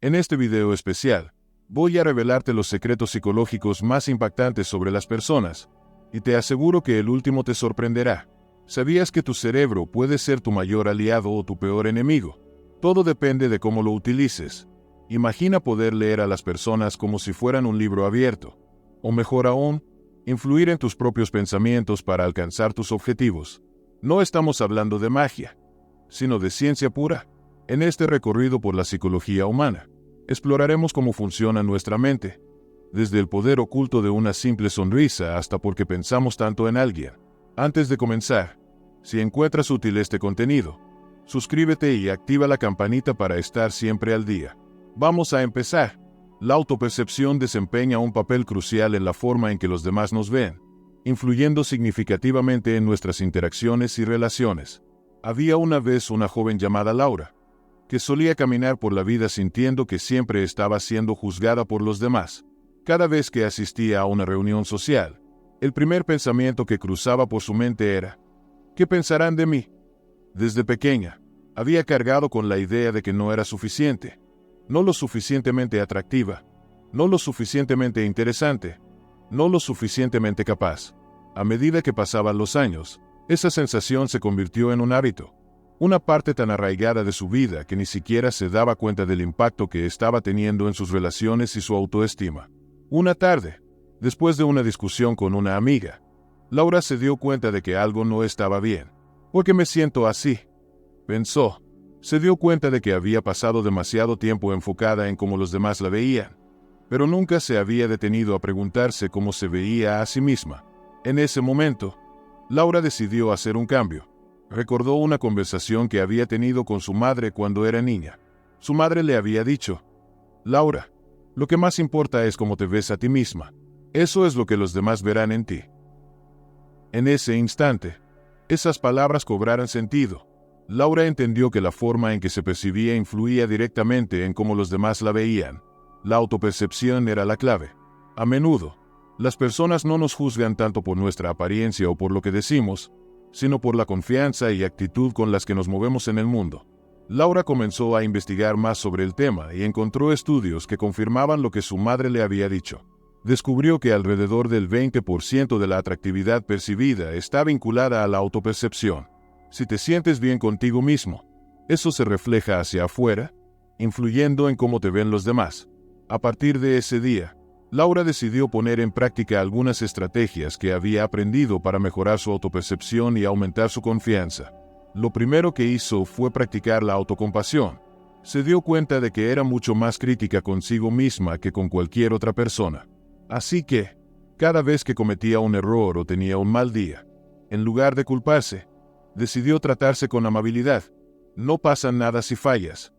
En este video especial, voy a revelarte los secretos psicológicos más impactantes sobre las personas, y te aseguro que el último te sorprenderá. ¿Sabías que tu cerebro puede ser tu mayor aliado o tu peor enemigo? Todo depende de cómo lo utilices. Imagina poder leer a las personas como si fueran un libro abierto. O mejor aún, influir en tus propios pensamientos para alcanzar tus objetivos. No estamos hablando de magia, sino de ciencia pura. En este recorrido por la psicología humana, exploraremos cómo funciona nuestra mente, desde el poder oculto de una simple sonrisa hasta por qué pensamos tanto en alguien. Antes de comenzar, si encuentras útil este contenido, suscríbete y activa la campanita para estar siempre al día. Vamos a empezar. La autopercepción desempeña un papel crucial en la forma en que los demás nos ven, influyendo significativamente en nuestras interacciones y relaciones. Había una vez una joven llamada Laura, que solía caminar por la vida sintiendo que siempre estaba siendo juzgada por los demás. Cada vez que asistía a una reunión social, el primer pensamiento que cruzaba por su mente era: ¿qué pensarán de mí? Desde pequeña, había cargado con la idea de que no era suficiente, no lo suficientemente atractiva, no lo suficientemente interesante, no lo suficientemente capaz. A medida que pasaban los años, esa sensación se convirtió en un hábito, una parte tan arraigada de su vida que ni siquiera se daba cuenta del impacto que estaba teniendo en sus relaciones y su autoestima. Una tarde, después de una discusión con una amiga, Laura se dio cuenta de que algo no estaba bien. ¿Por qué me siento así?, pensó. Se dio cuenta de que había pasado demasiado tiempo enfocada en cómo los demás la veían, pero nunca se había detenido a preguntarse cómo se veía a sí misma. En ese momento, Laura decidió hacer un cambio. Recordó una conversación que había tenido con su madre cuando era niña. Su madre le había dicho: Laura, lo que más importa es cómo te ves a ti misma. Eso es lo que los demás verán en ti. En ese instante, esas palabras cobraron sentido. Laura entendió que la forma en que se percibía influía directamente en cómo los demás la veían. La autopercepción era la clave. A menudo, las personas no nos juzgan tanto por nuestra apariencia o por lo que decimos, sino por la confianza y actitud con las que nos movemos en el mundo. Laura comenzó a investigar más sobre el tema y encontró estudios que confirmaban lo que su madre le había dicho. Descubrió que alrededor del 20% de la atractividad percibida está vinculada a la autopercepción. Si te sientes bien contigo mismo, eso se refleja hacia afuera, influyendo en cómo te ven los demás. A partir de ese día, Laura decidió poner en práctica algunas estrategias que había aprendido para mejorar su autopercepción y aumentar su confianza. Lo primero que hizo fue practicar la autocompasión. Se dio cuenta de que era mucho más crítica consigo misma que con cualquier otra persona. Así que, cada vez que cometía un error o tenía un mal día, en lugar de culparse, decidió tratarse con amabilidad. No pasa nada si fallas,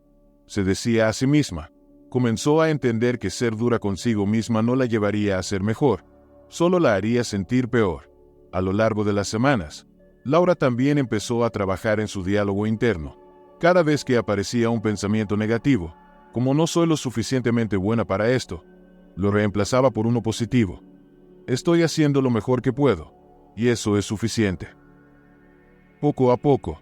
se decía a sí misma. Comenzó a entender que ser dura consigo misma no la llevaría a ser mejor, solo la haría sentir peor. A lo largo de las semanas, Laura también empezó a trabajar en su diálogo interno. Cada vez que aparecía un pensamiento negativo, como no soy lo suficientemente buena para esto, lo reemplazaba por uno positivo. Estoy haciendo lo mejor que puedo, y eso es suficiente. Poco a poco,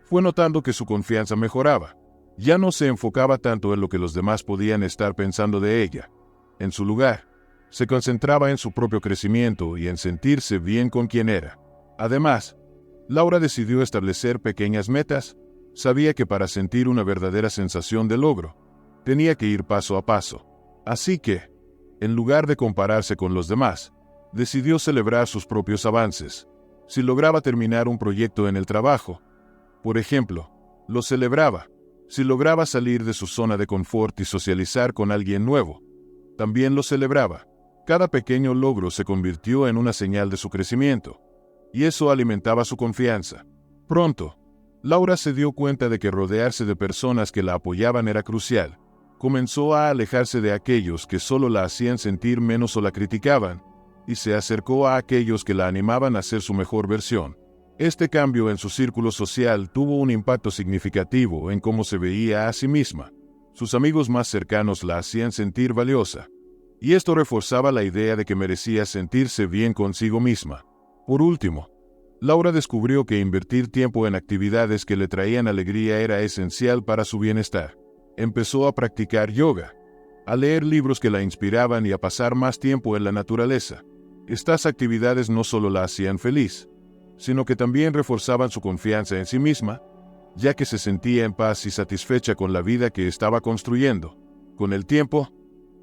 fue notando que su confianza mejoraba. Ya no se enfocaba tanto en lo que los demás podían estar pensando de ella. En su lugar, se concentraba en su propio crecimiento y en sentirse bien con quien era. Además, Laura decidió establecer pequeñas metas. Sabía que para sentir una verdadera sensación de logro, tenía que ir paso a paso. Así que, en lugar de compararse con los demás, decidió celebrar sus propios avances. Si lograba terminar un proyecto en el trabajo, por ejemplo, lo celebraba. Si lograba salir de su zona de confort y socializar con alguien nuevo, también lo celebraba. Cada pequeño logro se convirtió en una señal de su crecimiento, y eso alimentaba su confianza. Pronto, Laura se dio cuenta de que rodearse de personas que la apoyaban era crucial. Comenzó a alejarse de aquellos que solo la hacían sentir menos o la criticaban, y se acercó a aquellos que la animaban a ser su mejor versión. Este cambio en su círculo social tuvo un impacto significativo en cómo se veía a sí misma. Sus amigos más cercanos la hacían sentir valiosa, y esto reforzaba la idea de que merecía sentirse bien consigo misma. Por último, Laura descubrió que invertir tiempo en actividades que le traían alegría era esencial para su bienestar. Empezó a practicar yoga, a leer libros que la inspiraban y a pasar más tiempo en la naturaleza. Estas actividades no solo la hacían feliz, sino que también reforzaban su confianza en sí misma, ya que se sentía en paz y satisfecha con la vida que estaba construyendo. Con el tiempo,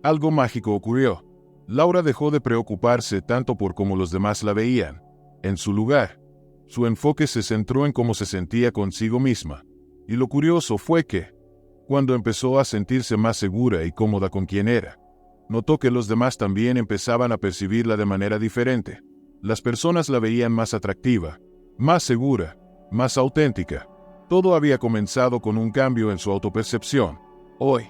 algo mágico ocurrió. Laura dejó de preocuparse tanto por cómo los demás la veían. En su lugar, su enfoque se centró en cómo se sentía consigo misma. Y lo curioso fue que, cuando empezó a sentirse más segura y cómoda con quien era, notó que los demás también empezaban a percibirla de manera diferente. Las personas la veían más atractiva, más segura, más auténtica. Todo había comenzado con un cambio en su autopercepción. Hoy,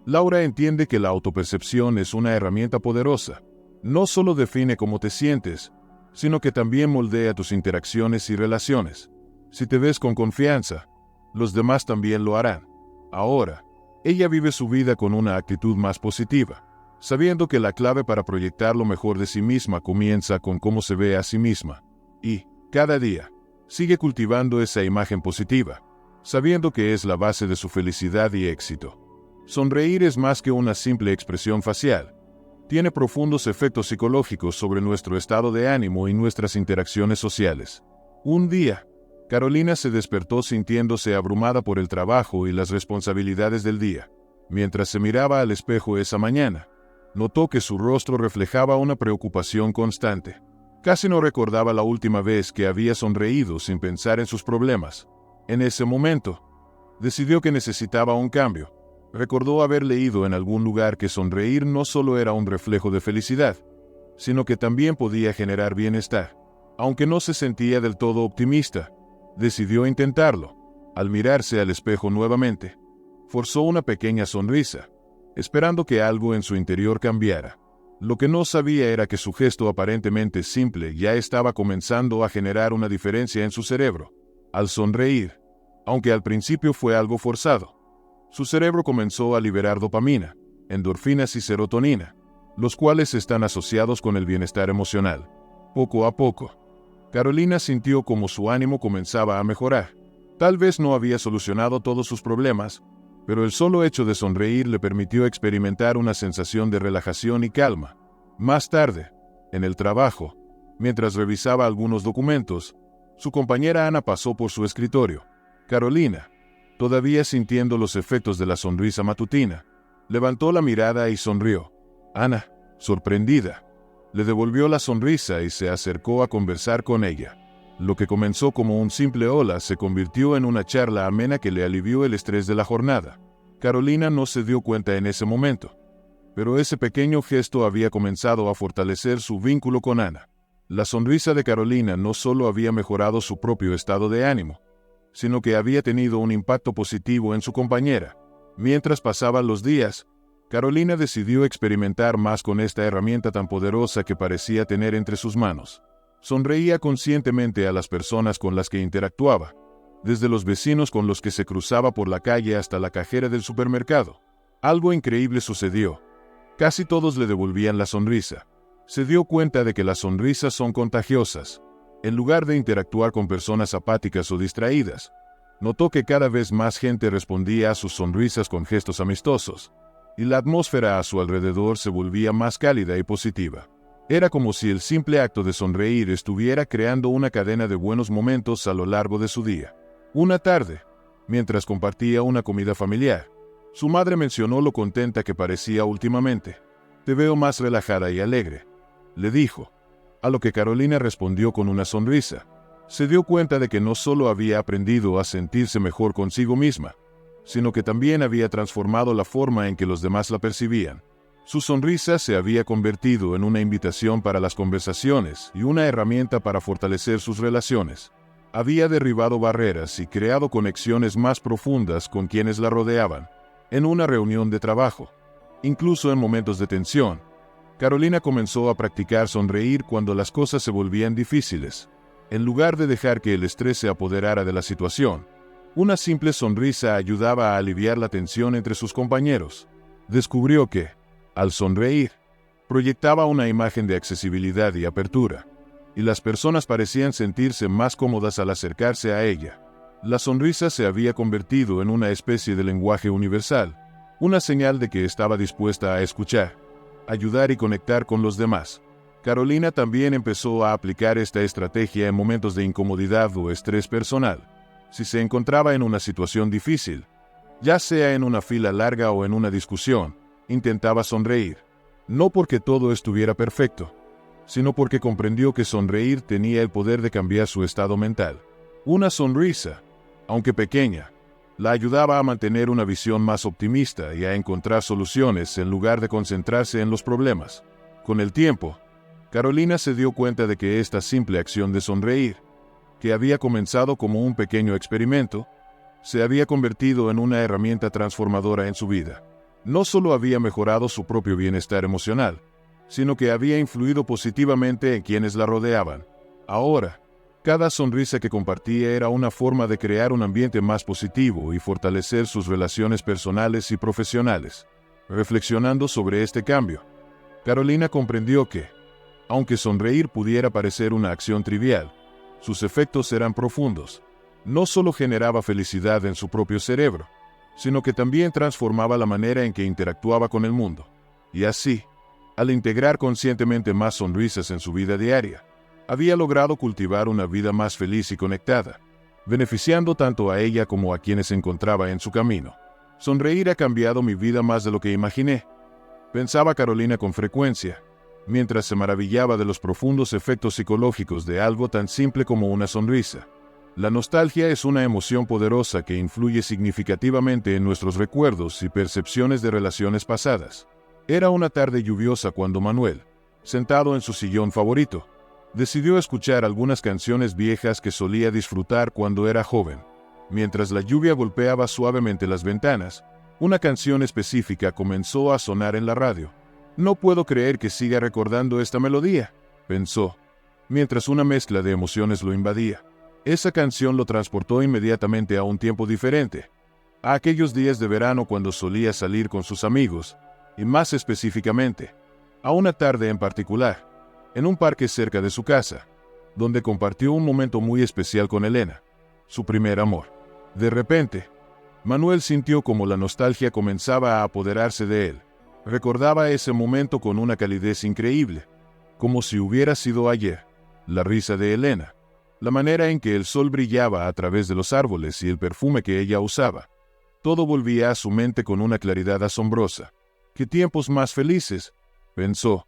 Laura entiende que la autopercepción es una herramienta poderosa. No solo define cómo te sientes, sino que también moldea tus interacciones y relaciones. Si te ves con confianza, los demás también lo harán. Ahora, ella vive su vida con una actitud más positiva, sabiendo que la clave para proyectar lo mejor de sí misma comienza con cómo se ve a sí misma. Y, cada día, sigue cultivando esa imagen positiva, sabiendo que es la base de su felicidad y éxito. Sonreír es más que una simple expresión facial. Tiene profundos efectos psicológicos sobre nuestro estado de ánimo y nuestras interacciones sociales. Un día, Carolina se despertó sintiéndose abrumada por el trabajo y las responsabilidades del día. Mientras se miraba al espejo esa mañana, notó que su rostro reflejaba una preocupación constante. Casi no recordaba la última vez que había sonreído sin pensar en sus problemas. En ese momento, decidió que necesitaba un cambio. Recordó haber leído en algún lugar que sonreír no solo era un reflejo de felicidad, sino que también podía generar bienestar. Aunque no se sentía del todo optimista, decidió intentarlo. Al mirarse al espejo nuevamente, forzó una pequeña sonrisa, esperando que algo en su interior cambiara. Lo que no sabía era que su gesto aparentemente simple ya estaba comenzando a generar una diferencia en su cerebro. Al sonreír, aunque al principio fue algo forzado, su cerebro comenzó a liberar dopamina, endorfinas y serotonina, los cuales están asociados con el bienestar emocional. Poco a poco, Carolina sintió como su ánimo comenzaba a mejorar. Tal vez no había solucionado todos sus problemas, pero el solo hecho de sonreír le permitió experimentar una sensación de relajación y calma. Más tarde, en el trabajo, mientras revisaba algunos documentos, su compañera Ana pasó por su escritorio. Carolina, todavía sintiendo los efectos de la sonrisa matutina, levantó la mirada y sonrió. Ana, sorprendida, le devolvió la sonrisa y se acercó a conversar con ella. Lo que comenzó como un simple hola se convirtió en una charla amena que le alivió el estrés de la jornada. Carolina no se dio cuenta en ese momento, pero ese pequeño gesto había comenzado a fortalecer su vínculo con Ana. La sonrisa de Carolina no solo había mejorado su propio estado de ánimo, sino que había tenido un impacto positivo en su compañera. Mientras pasaban los días, Carolina decidió experimentar más con esta herramienta tan poderosa que parecía tener entre sus manos. Sonreía conscientemente a las personas con las que interactuaba, desde los vecinos con los que se cruzaba por la calle hasta la cajera del supermercado. Algo increíble sucedió. Casi todos le devolvían la sonrisa. Se dio cuenta de que las sonrisas son contagiosas. En lugar de interactuar con personas apáticas o distraídas, notó que cada vez más gente respondía a sus sonrisas con gestos amistosos, y la atmósfera a su alrededor se volvía más cálida y positiva. Era como si el simple acto de sonreír estuviera creando una cadena de buenos momentos a lo largo de su día. Una tarde, mientras compartía una comida familiar, su madre mencionó lo contenta que parecía últimamente. «Te veo más relajada y alegre», le dijo, a lo que Carolina respondió con una sonrisa. Se dio cuenta de que no solo había aprendido a sentirse mejor consigo misma, sino que también había transformado la forma en que los demás la percibían. Su sonrisa se había convertido en una invitación para las conversaciones y una herramienta para fortalecer sus relaciones. Había derribado barreras y creado conexiones más profundas con quienes la rodeaban. En una reunión de trabajo, incluso en momentos de tensión, Carolina comenzó a practicar sonreír cuando las cosas se volvían difíciles. En lugar de dejar que el estrés se apoderara de la situación, una simple sonrisa ayudaba a aliviar la tensión entre sus compañeros. Descubrió que, al sonreír, proyectaba una imagen de accesibilidad y apertura, y las personas parecían sentirse más cómodas al acercarse a ella. La sonrisa se había convertido en una especie de lenguaje universal, una señal de que estaba dispuesta a escuchar, ayudar y conectar con los demás. Carolina también empezó a aplicar esta estrategia en momentos de incomodidad o estrés personal. Si se encontraba en una situación difícil, ya sea en una fila larga o en una discusión, intentaba sonreír. No porque todo estuviera perfecto, sino porque comprendió que sonreír tenía el poder de cambiar su estado mental. Una sonrisa, aunque pequeña, la ayudaba a mantener una visión más optimista y a encontrar soluciones en lugar de concentrarse en los problemas. Con el tiempo, Carolina se dio cuenta de que esta simple acción de sonreír, que había comenzado como un pequeño experimento, se había convertido en una herramienta transformadora en su vida. No solo había mejorado su propio bienestar emocional, sino que había influido positivamente en quienes la rodeaban. Ahora, cada sonrisa que compartía era una forma de crear un ambiente más positivo y fortalecer sus relaciones personales y profesionales. Reflexionando sobre este cambio, Carolina comprendió que, aunque sonreír pudiera parecer una acción trivial, sus efectos eran profundos. No solo generaba felicidad en su propio cerebro, sino que también transformaba la manera en que interactuaba con el mundo. Y así, al integrar conscientemente más sonrisas en su vida diaria, había logrado cultivar una vida más feliz y conectada, beneficiando tanto a ella como a quienes se encontraba en su camino. Sonreír ha cambiado mi vida más de lo que imaginé, pensaba Carolina con frecuencia, mientras se maravillaba de los profundos efectos psicológicos de algo tan simple como una sonrisa. La nostalgia es una emoción poderosa que influye significativamente en nuestros recuerdos y percepciones de relaciones pasadas. Era una tarde lluviosa cuando Manuel, sentado en su sillón favorito, decidió escuchar algunas canciones viejas que solía disfrutar cuando era joven. Mientras la lluvia golpeaba suavemente las ventanas, una canción específica comenzó a sonar en la radio. No puedo creer que siga recordando esta melodía, pensó, mientras una mezcla de emociones lo invadía. Esa canción lo transportó inmediatamente a un tiempo diferente, a aquellos días de verano cuando solía salir con sus amigos, y más específicamente, a una tarde en particular, en un parque cerca de su casa, donde compartió un momento muy especial con Elena, su primer amor. De repente, Manuel sintió como la nostalgia comenzaba a apoderarse de él. Recordaba ese momento con una calidez increíble, como si hubiera sido ayer. La risa de Elena, la manera en que el sol brillaba a través de los árboles y el perfume que ella usaba. Todo volvía a su mente con una claridad asombrosa. ¡Qué tiempos más felices!, pensó,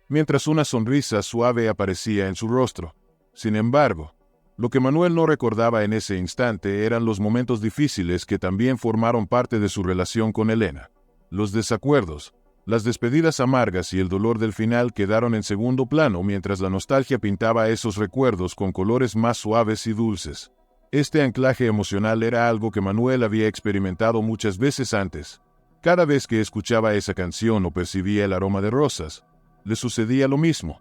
mientras una sonrisa suave aparecía en su rostro. Sin embargo, lo que Manuel no recordaba en ese instante eran los momentos difíciles que también formaron parte de su relación con Elena. Los desacuerdos, las despedidas amargas y el dolor del final quedaron en segundo plano mientras la nostalgia pintaba esos recuerdos con colores más suaves y dulces. Este anclaje emocional era algo que Manuel había experimentado muchas veces antes. Cada vez que escuchaba esa canción o percibía el aroma de rosas, le sucedía lo mismo.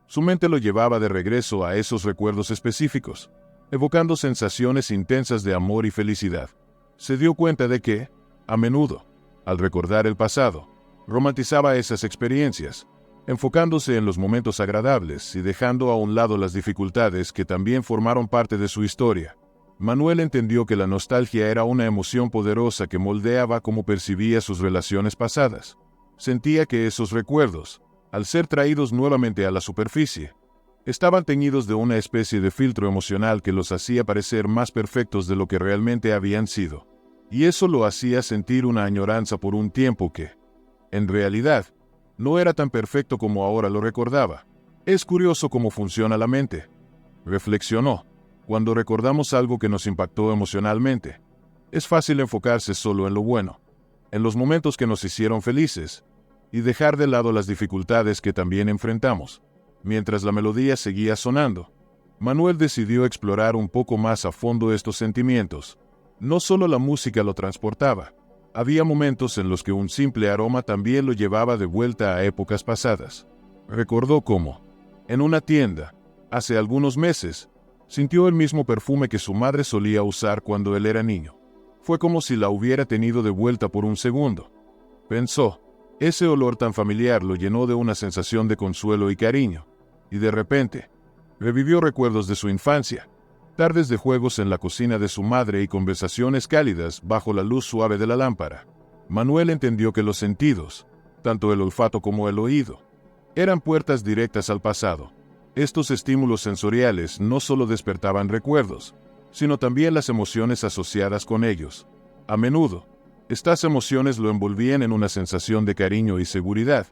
Su mente lo llevaba de regreso a esos recuerdos específicos, evocando sensaciones intensas de amor y felicidad. Se dio cuenta de que, a menudo, al recordar el pasado, romantizaba esas experiencias, enfocándose en los momentos agradables y dejando a un lado las dificultades que también formaron parte de su historia. Manuel entendió que la nostalgia era una emoción poderosa que moldeaba cómo percibía sus relaciones pasadas. Sentía que esos recuerdos, al ser traídos nuevamente a la superficie, estaban teñidos de una especie de filtro emocional que los hacía parecer más perfectos de lo que realmente habían sido. Y eso lo hacía sentir una añoranza por un tiempo que, en realidad, no era tan perfecto como ahora lo recordaba. Es curioso cómo funciona la mente, reflexionó. Cuando recordamos algo que nos impactó emocionalmente, es fácil enfocarse solo en lo bueno, en los momentos que nos hicieron felices, y dejar de lado las dificultades que también enfrentamos. Mientras la melodía seguía sonando, Manuel decidió explorar un poco más a fondo estos sentimientos. No solo la música lo transportaba, había momentos en los que un simple aroma también lo llevaba de vuelta a épocas pasadas. Recordó cómo, en una tienda, hace algunos meses, sintió el mismo perfume que su madre solía usar cuando él era niño. Fue como si la hubiera tenido de vuelta por un segundo. Pensó, ese olor tan familiar lo llenó de una sensación de consuelo y cariño, y de repente, revivió recuerdos de su infancia, tardes de juegos en la cocina de su madre y conversaciones cálidas bajo la luz suave de la lámpara. Manuel entendió que los sentidos, tanto el olfato como el oído, eran puertas directas al pasado. Estos estímulos sensoriales no solo despertaban recuerdos, sino también las emociones asociadas con ellos. A menudo, estas emociones lo envolvían en una sensación de cariño y seguridad,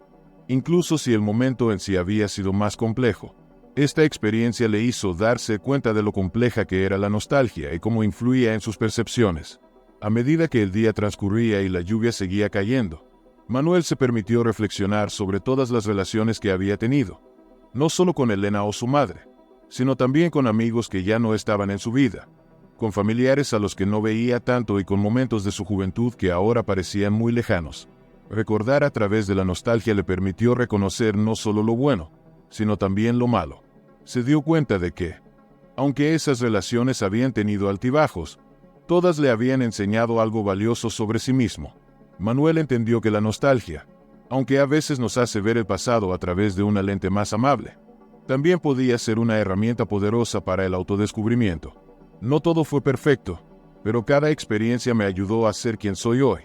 incluso si el momento en sí había sido más complejo. Esta experiencia le hizo darse cuenta de lo compleja que era la nostalgia y cómo influía en sus percepciones. A medida que el día transcurría y la lluvia seguía cayendo, Manuel se permitió reflexionar sobre todas las relaciones que había tenido, no solo con Elena o su madre, sino también con amigos que ya no estaban en su vida, con familiares a los que no veía tanto y con momentos de su juventud que ahora parecían muy lejanos. Recordar a través de la nostalgia le permitió reconocer no solo lo bueno, sino también lo malo. Se dio cuenta de que, aunque esas relaciones habían tenido altibajos, todas le habían enseñado algo valioso sobre sí mismo. Manuel entendió que la nostalgia, aunque a veces nos hace ver el pasado a través de una lente más amable, también podía ser una herramienta poderosa para el autodescubrimiento. No todo fue perfecto, pero cada experiencia me ayudó a ser quien soy hoy,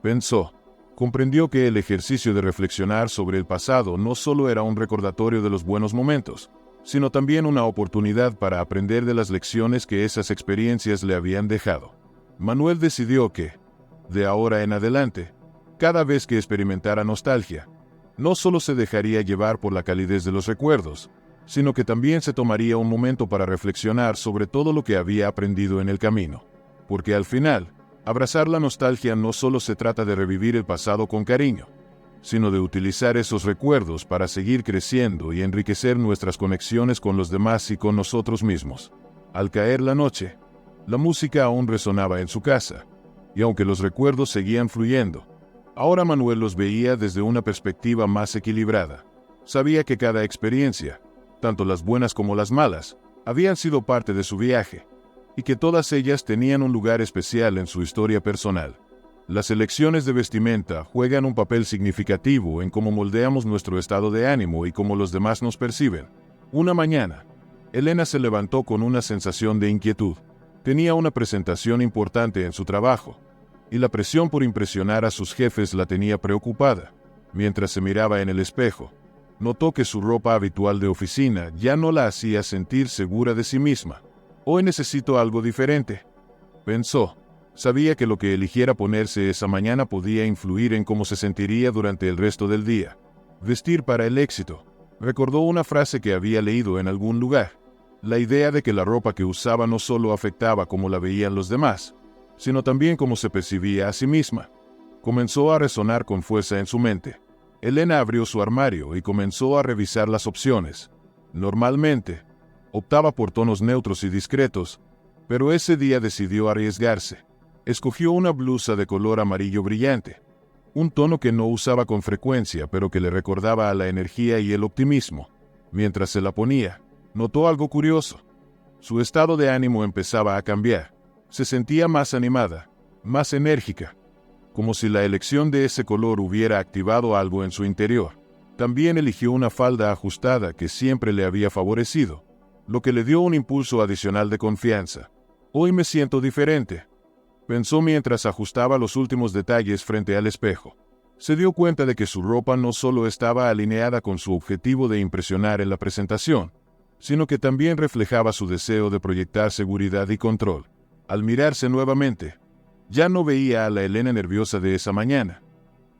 pensó. Comprendió que el ejercicio de reflexionar sobre el pasado no solo era un recordatorio de los buenos momentos, sino también una oportunidad para aprender de las lecciones que esas experiencias le habían dejado. Manuel decidió que, de ahora en adelante, cada vez que experimentara nostalgia, no solo se dejaría llevar por la calidez de los recuerdos, sino que también se tomaría un momento para reflexionar sobre todo lo que había aprendido en el camino. Porque al final, abrazar la nostalgia no solo se trata de revivir el pasado con cariño, sino de utilizar esos recuerdos para seguir creciendo y enriquecer nuestras conexiones con los demás y con nosotros mismos. Al caer la noche, la música aún resonaba en su casa, y aunque los recuerdos seguían fluyendo, ahora Manuel los veía desde una perspectiva más equilibrada. Sabía que cada experiencia, tanto las buenas como las malas, habían sido parte de su viaje, y que todas ellas tenían un lugar especial en su historia personal. Las elecciones de vestimenta juegan un papel significativo en cómo moldeamos nuestro estado de ánimo y cómo los demás nos perciben. Una mañana, Elena se levantó con una sensación de inquietud. Tenía una presentación importante en su trabajo, y la presión por impresionar a sus jefes la tenía preocupada. Mientras se miraba en el espejo, notó que su ropa habitual de oficina ya no la hacía sentir segura de sí misma. «Hoy necesito algo diferente», pensó. Sabía que lo que eligiera ponerse esa mañana podía influir en cómo se sentiría durante el resto del día. Vestir para el éxito. Recordó una frase que había leído en algún lugar. La idea de que la ropa que usaba no solo afectaba cómo la veían los demás, sino también cómo se percibía a sí misma. Comenzó a resonar con fuerza en su mente. Elena abrió su armario y comenzó a revisar las opciones. Normalmente, optaba por tonos neutros y discretos, pero ese día decidió arriesgarse. Escogió una blusa de color amarillo brillante, un tono que no usaba con frecuencia pero que le recordaba a la energía y el optimismo. Mientras se la ponía, notó algo curioso. Su estado de ánimo empezaba a cambiar. Se sentía más animada, más enérgica, como si la elección de ese color hubiera activado algo en su interior. También eligió una falda ajustada que siempre le había favorecido, lo que le dio un impulso adicional de confianza. «Hoy me siento diferente», pensó mientras ajustaba los últimos detalles frente al espejo. Se dio cuenta de que su ropa no solo estaba alineada con su objetivo de impresionar en la presentación, sino que también reflejaba su deseo de proyectar seguridad y control. Al mirarse nuevamente, ya no veía a la Elena nerviosa de esa mañana.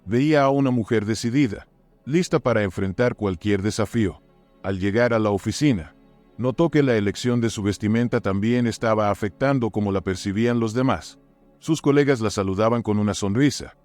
Veía a una mujer decidida, lista para enfrentar cualquier desafío. Al llegar a la oficina, notó que la elección de su vestimenta también estaba afectando cómo la percibían los demás. Sus colegas la saludaban con una sonrisa,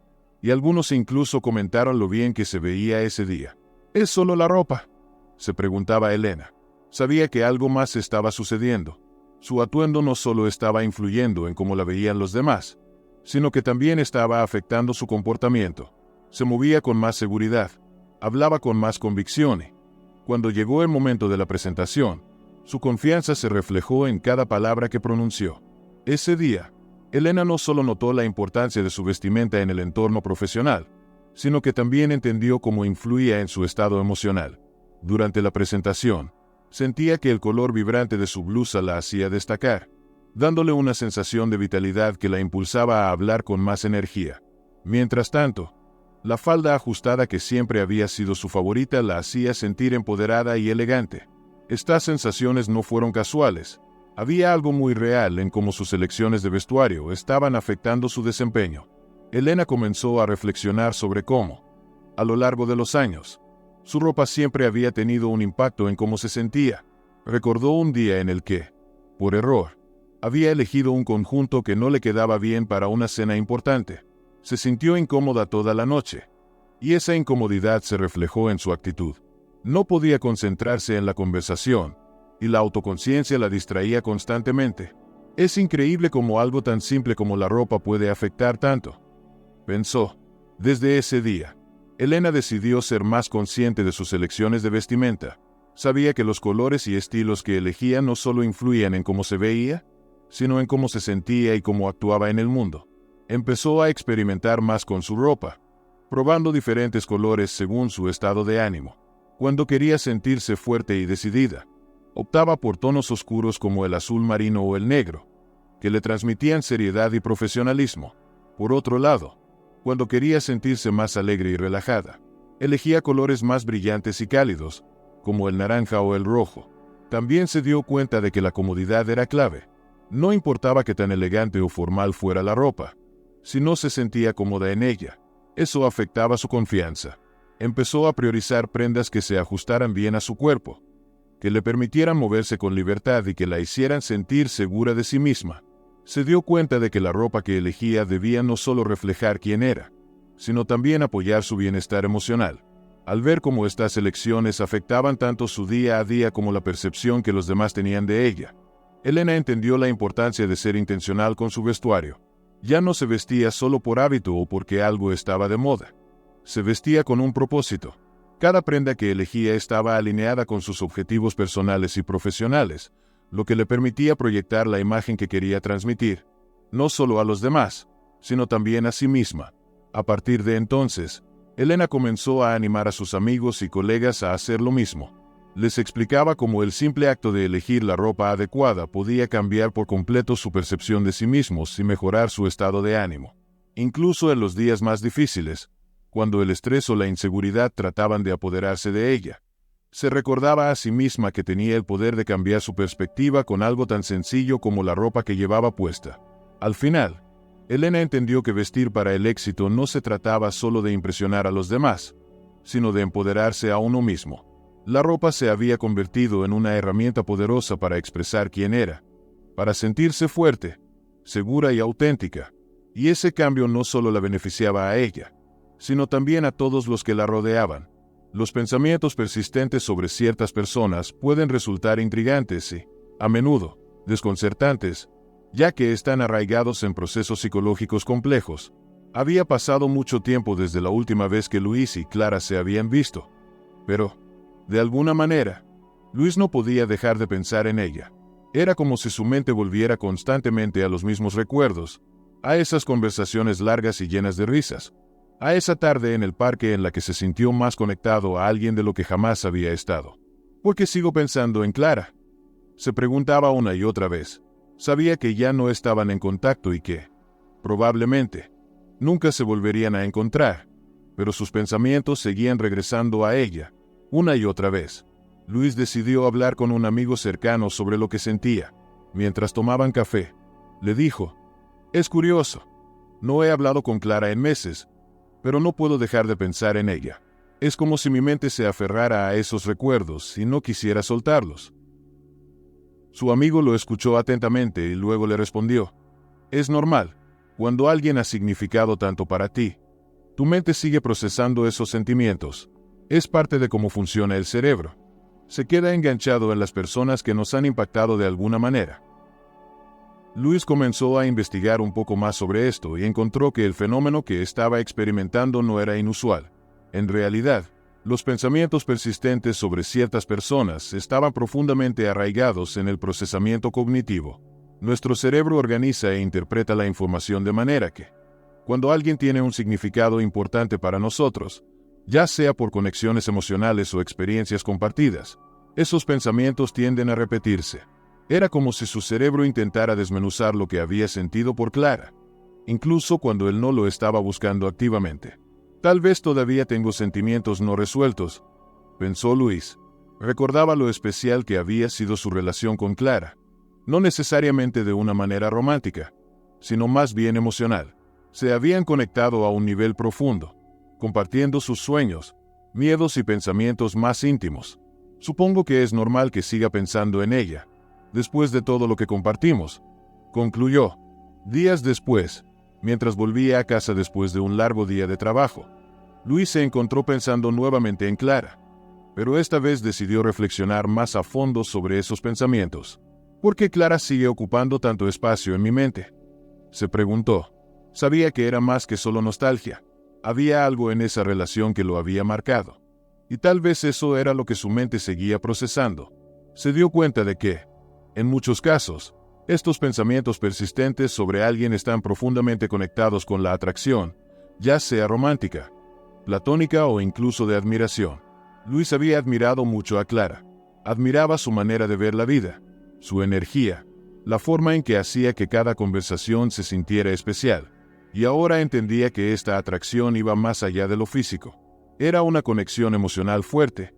y algunos incluso comentaron lo bien que se veía ese día. «¿Es solo la ropa?», se preguntaba Elena. Sabía que algo más estaba sucediendo. Su atuendo no solo estaba influyendo en cómo la veían los demás, sino que también estaba afectando su comportamiento. Se movía con más seguridad, hablaba con más convicción y, cuando llegó el momento de la presentación, su confianza se reflejó en cada palabra que pronunció. Ese día, Elena no solo notó la importancia de su vestimenta en el entorno profesional, sino que también entendió cómo influía en su estado emocional. Durante la presentación, sentía que el color vibrante de su blusa la hacía destacar, dándole una sensación de vitalidad que la impulsaba a hablar con más energía. Mientras tanto, la falda ajustada que siempre había sido su favorita la hacía sentir empoderada y elegante. Estas sensaciones no fueron casuales. Había algo muy real en cómo sus elecciones de vestuario estaban afectando su desempeño. Elena comenzó a reflexionar sobre cómo, a lo largo de los años, su ropa siempre había tenido un impacto en cómo se sentía. Recordó un día en el que, por error, había elegido un conjunto que no le quedaba bien para una cena importante. Se sintió incómoda toda la noche, y esa incomodidad se reflejó en su actitud. No podía concentrarse en la conversación, y la autoconciencia la distraía constantemente. Es increíble cómo algo tan simple como la ropa puede afectar tanto, pensó. Desde ese día, Elena decidió ser más consciente de sus elecciones de vestimenta. Sabía que los colores y estilos que elegía no solo influían en cómo se veía, sino en cómo se sentía y cómo actuaba en el mundo. Empezó a experimentar más con su ropa, probando diferentes colores según su estado de ánimo. Cuando quería sentirse fuerte y decidida, optaba por tonos oscuros como el azul marino o el negro, que le transmitían seriedad y profesionalismo. Por otro lado, cuando quería sentirse más alegre y relajada, elegía colores más brillantes y cálidos, como el naranja o el rojo. También se dio cuenta de que la comodidad era clave. No importaba qué tan elegante o formal fuera la ropa, si no se sentía cómoda en ella, eso afectaba su confianza. Empezó a priorizar prendas que se ajustaran bien a su cuerpo, que le permitieran moverse con libertad y que la hicieran sentir segura de sí misma. Se dio cuenta de que la ropa que elegía debía no solo reflejar quién era, sino también apoyar su bienestar emocional. Al ver cómo estas elecciones afectaban tanto su día a día como la percepción que los demás tenían de ella, Elena entendió la importancia de ser intencional con su vestuario. Ya no se vestía solo por hábito o porque algo estaba de moda. Se vestía con un propósito. Cada prenda que elegía estaba alineada con sus objetivos personales y profesionales, lo que le permitía proyectar la imagen que quería transmitir, no solo a los demás, sino también a sí misma. A partir de entonces, Elena comenzó a animar a sus amigos y colegas a hacer lo mismo. Les explicaba cómo el simple acto de elegir la ropa adecuada podía cambiar por completo su percepción de sí mismos y mejorar su estado de ánimo. Incluso en los días más difíciles, cuando el estrés o la inseguridad trataban de apoderarse de ella, se recordaba a sí misma que tenía el poder de cambiar su perspectiva con algo tan sencillo como la ropa que llevaba puesta. Al final, Elena entendió que vestir para el éxito no se trataba solo de impresionar a los demás, sino de empoderarse a uno mismo. La ropa se había convertido en una herramienta poderosa para expresar quién era, para sentirse fuerte, segura y auténtica, y ese cambio no solo la beneficiaba a ella, sino también a todos los que la rodeaban. Los pensamientos persistentes sobre ciertas personas pueden resultar intrigantes y, a menudo, desconcertantes, ya que están arraigados en procesos psicológicos complejos. Había pasado mucho tiempo desde la última vez que Luis y Clara se habían visto, pero, de alguna manera, Luis no podía dejar de pensar en ella. Era como si su mente volviera constantemente a los mismos recuerdos, a esas conversaciones largas y llenas de risas, a esa tarde en el parque en la que se sintió más conectado a alguien de lo que jamás había estado. ¿Por qué sigo pensando en Clara?, se preguntaba una y otra vez. Sabía que ya no estaban en contacto y que, probablemente, nunca se volverían a encontrar, pero sus pensamientos seguían regresando a ella, una y otra vez. Luis decidió hablar con un amigo cercano sobre lo que sentía. Mientras tomaban café, le dijo: «Es curioso. No he hablado con Clara en meses, pero no puedo dejar de pensar en ella. Es como si mi mente se aferrara a esos recuerdos y no quisiera soltarlos». Su amigo lo escuchó atentamente y luego le respondió: «Es normal. Cuando alguien ha significado tanto para ti, tu mente sigue procesando esos sentimientos. Es parte de cómo funciona el cerebro. Se queda enganchado en las personas que nos han impactado de alguna manera». Luis comenzó a investigar un poco más sobre esto y encontró que el fenómeno que estaba experimentando no era inusual. En realidad, los pensamientos persistentes sobre ciertas personas estaban profundamente arraigados en el procesamiento cognitivo. Nuestro cerebro organiza e interpreta la información de manera que, cuando alguien tiene un significado importante para nosotros, ya sea por conexiones emocionales o experiencias compartidas, esos pensamientos tienden a repetirse. Era como si su cerebro intentara desmenuzar lo que había sentido por Clara. incluso cuando él no lo estaba buscando activamente. Tal vez todavía tengo sentimientos no resueltos, pensó Luis. Recordaba lo especial que había sido su relación con Clara, no necesariamente de una manera romántica, sino más bien emocional. Se habían conectado a un nivel profundo, compartiendo sus sueños, miedos y pensamientos más íntimos. Supongo que es normal que siga pensando en ella, después de todo lo que compartimos, concluyó. Días después, mientras volvía a casa después de un largo día de trabajo, Luis se encontró pensando nuevamente en Clara, pero esta vez decidió reflexionar más a fondo sobre esos pensamientos. ¿Por qué Clara sigue ocupando tanto espacio en mi mente?, se preguntó. Sabía que era más que solo nostalgia. Había algo en esa relación que lo había marcado. Y tal vez eso era lo que su mente seguía procesando. Se dio cuenta de que, en muchos casos, estos pensamientos persistentes sobre alguien están profundamente conectados con la atracción, ya sea romántica, platónica o incluso de admiración. Luis había admirado mucho a Clara. Admiraba su manera de ver la vida, su energía, la forma en que hacía que cada conversación se sintiera especial. Y ahora entendía que esta atracción iba más allá de lo físico. Era una conexión emocional fuerte,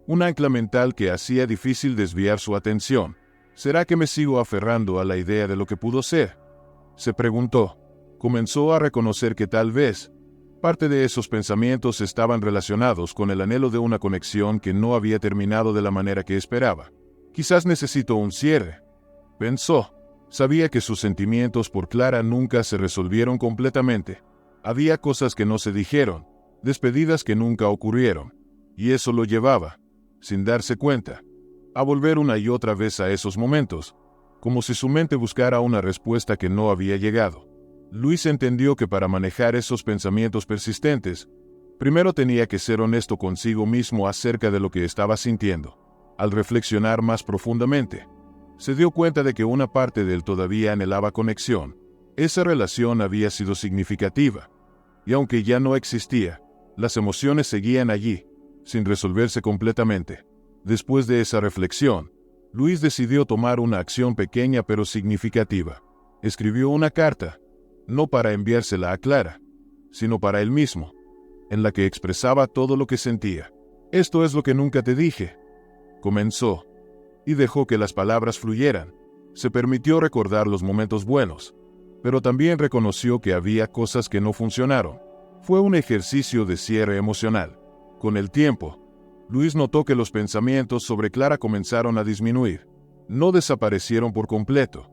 un ancla mental que hacía difícil desviar su atención. ¿Será que me sigo aferrando a la idea de lo que pudo ser?, se preguntó. Comenzó a reconocer que tal vez parte de esos pensamientos estaban relacionados con el anhelo de una conexión que no había terminado de la manera que esperaba. Quizás necesito un cierre, pensó. Sabía que sus sentimientos por Clara nunca se resolvieron completamente. Había cosas que no se dijeron, despedidas que nunca ocurrieron, y eso lo llevaba, sin darse cuenta, a volver una y otra vez a esos momentos, como si su mente buscara una respuesta que no había llegado. Luis entendió que para manejar esos pensamientos persistentes, primero tenía que ser honesto consigo mismo acerca de lo que estaba sintiendo. Al reflexionar más profundamente, se dio cuenta de que una parte de él todavía anhelaba conexión. Esa relación había sido significativa, y aunque ya no existía, las emociones seguían allí, sin resolverse completamente. Después de esa reflexión, Luis decidió tomar una acción pequeña pero significativa. Escribió una carta, no para enviársela a Clara, sino para él mismo, en la que expresaba todo lo que sentía. «Esto es lo que nunca te dije», comenzó, y dejó que las palabras fluyeran. Se permitió recordar los momentos buenos, pero también reconoció que había cosas que no funcionaron. Fue un ejercicio de cierre emocional. Con el tiempo, Luis notó que los pensamientos sobre Clara comenzaron a disminuir. No desaparecieron por completo,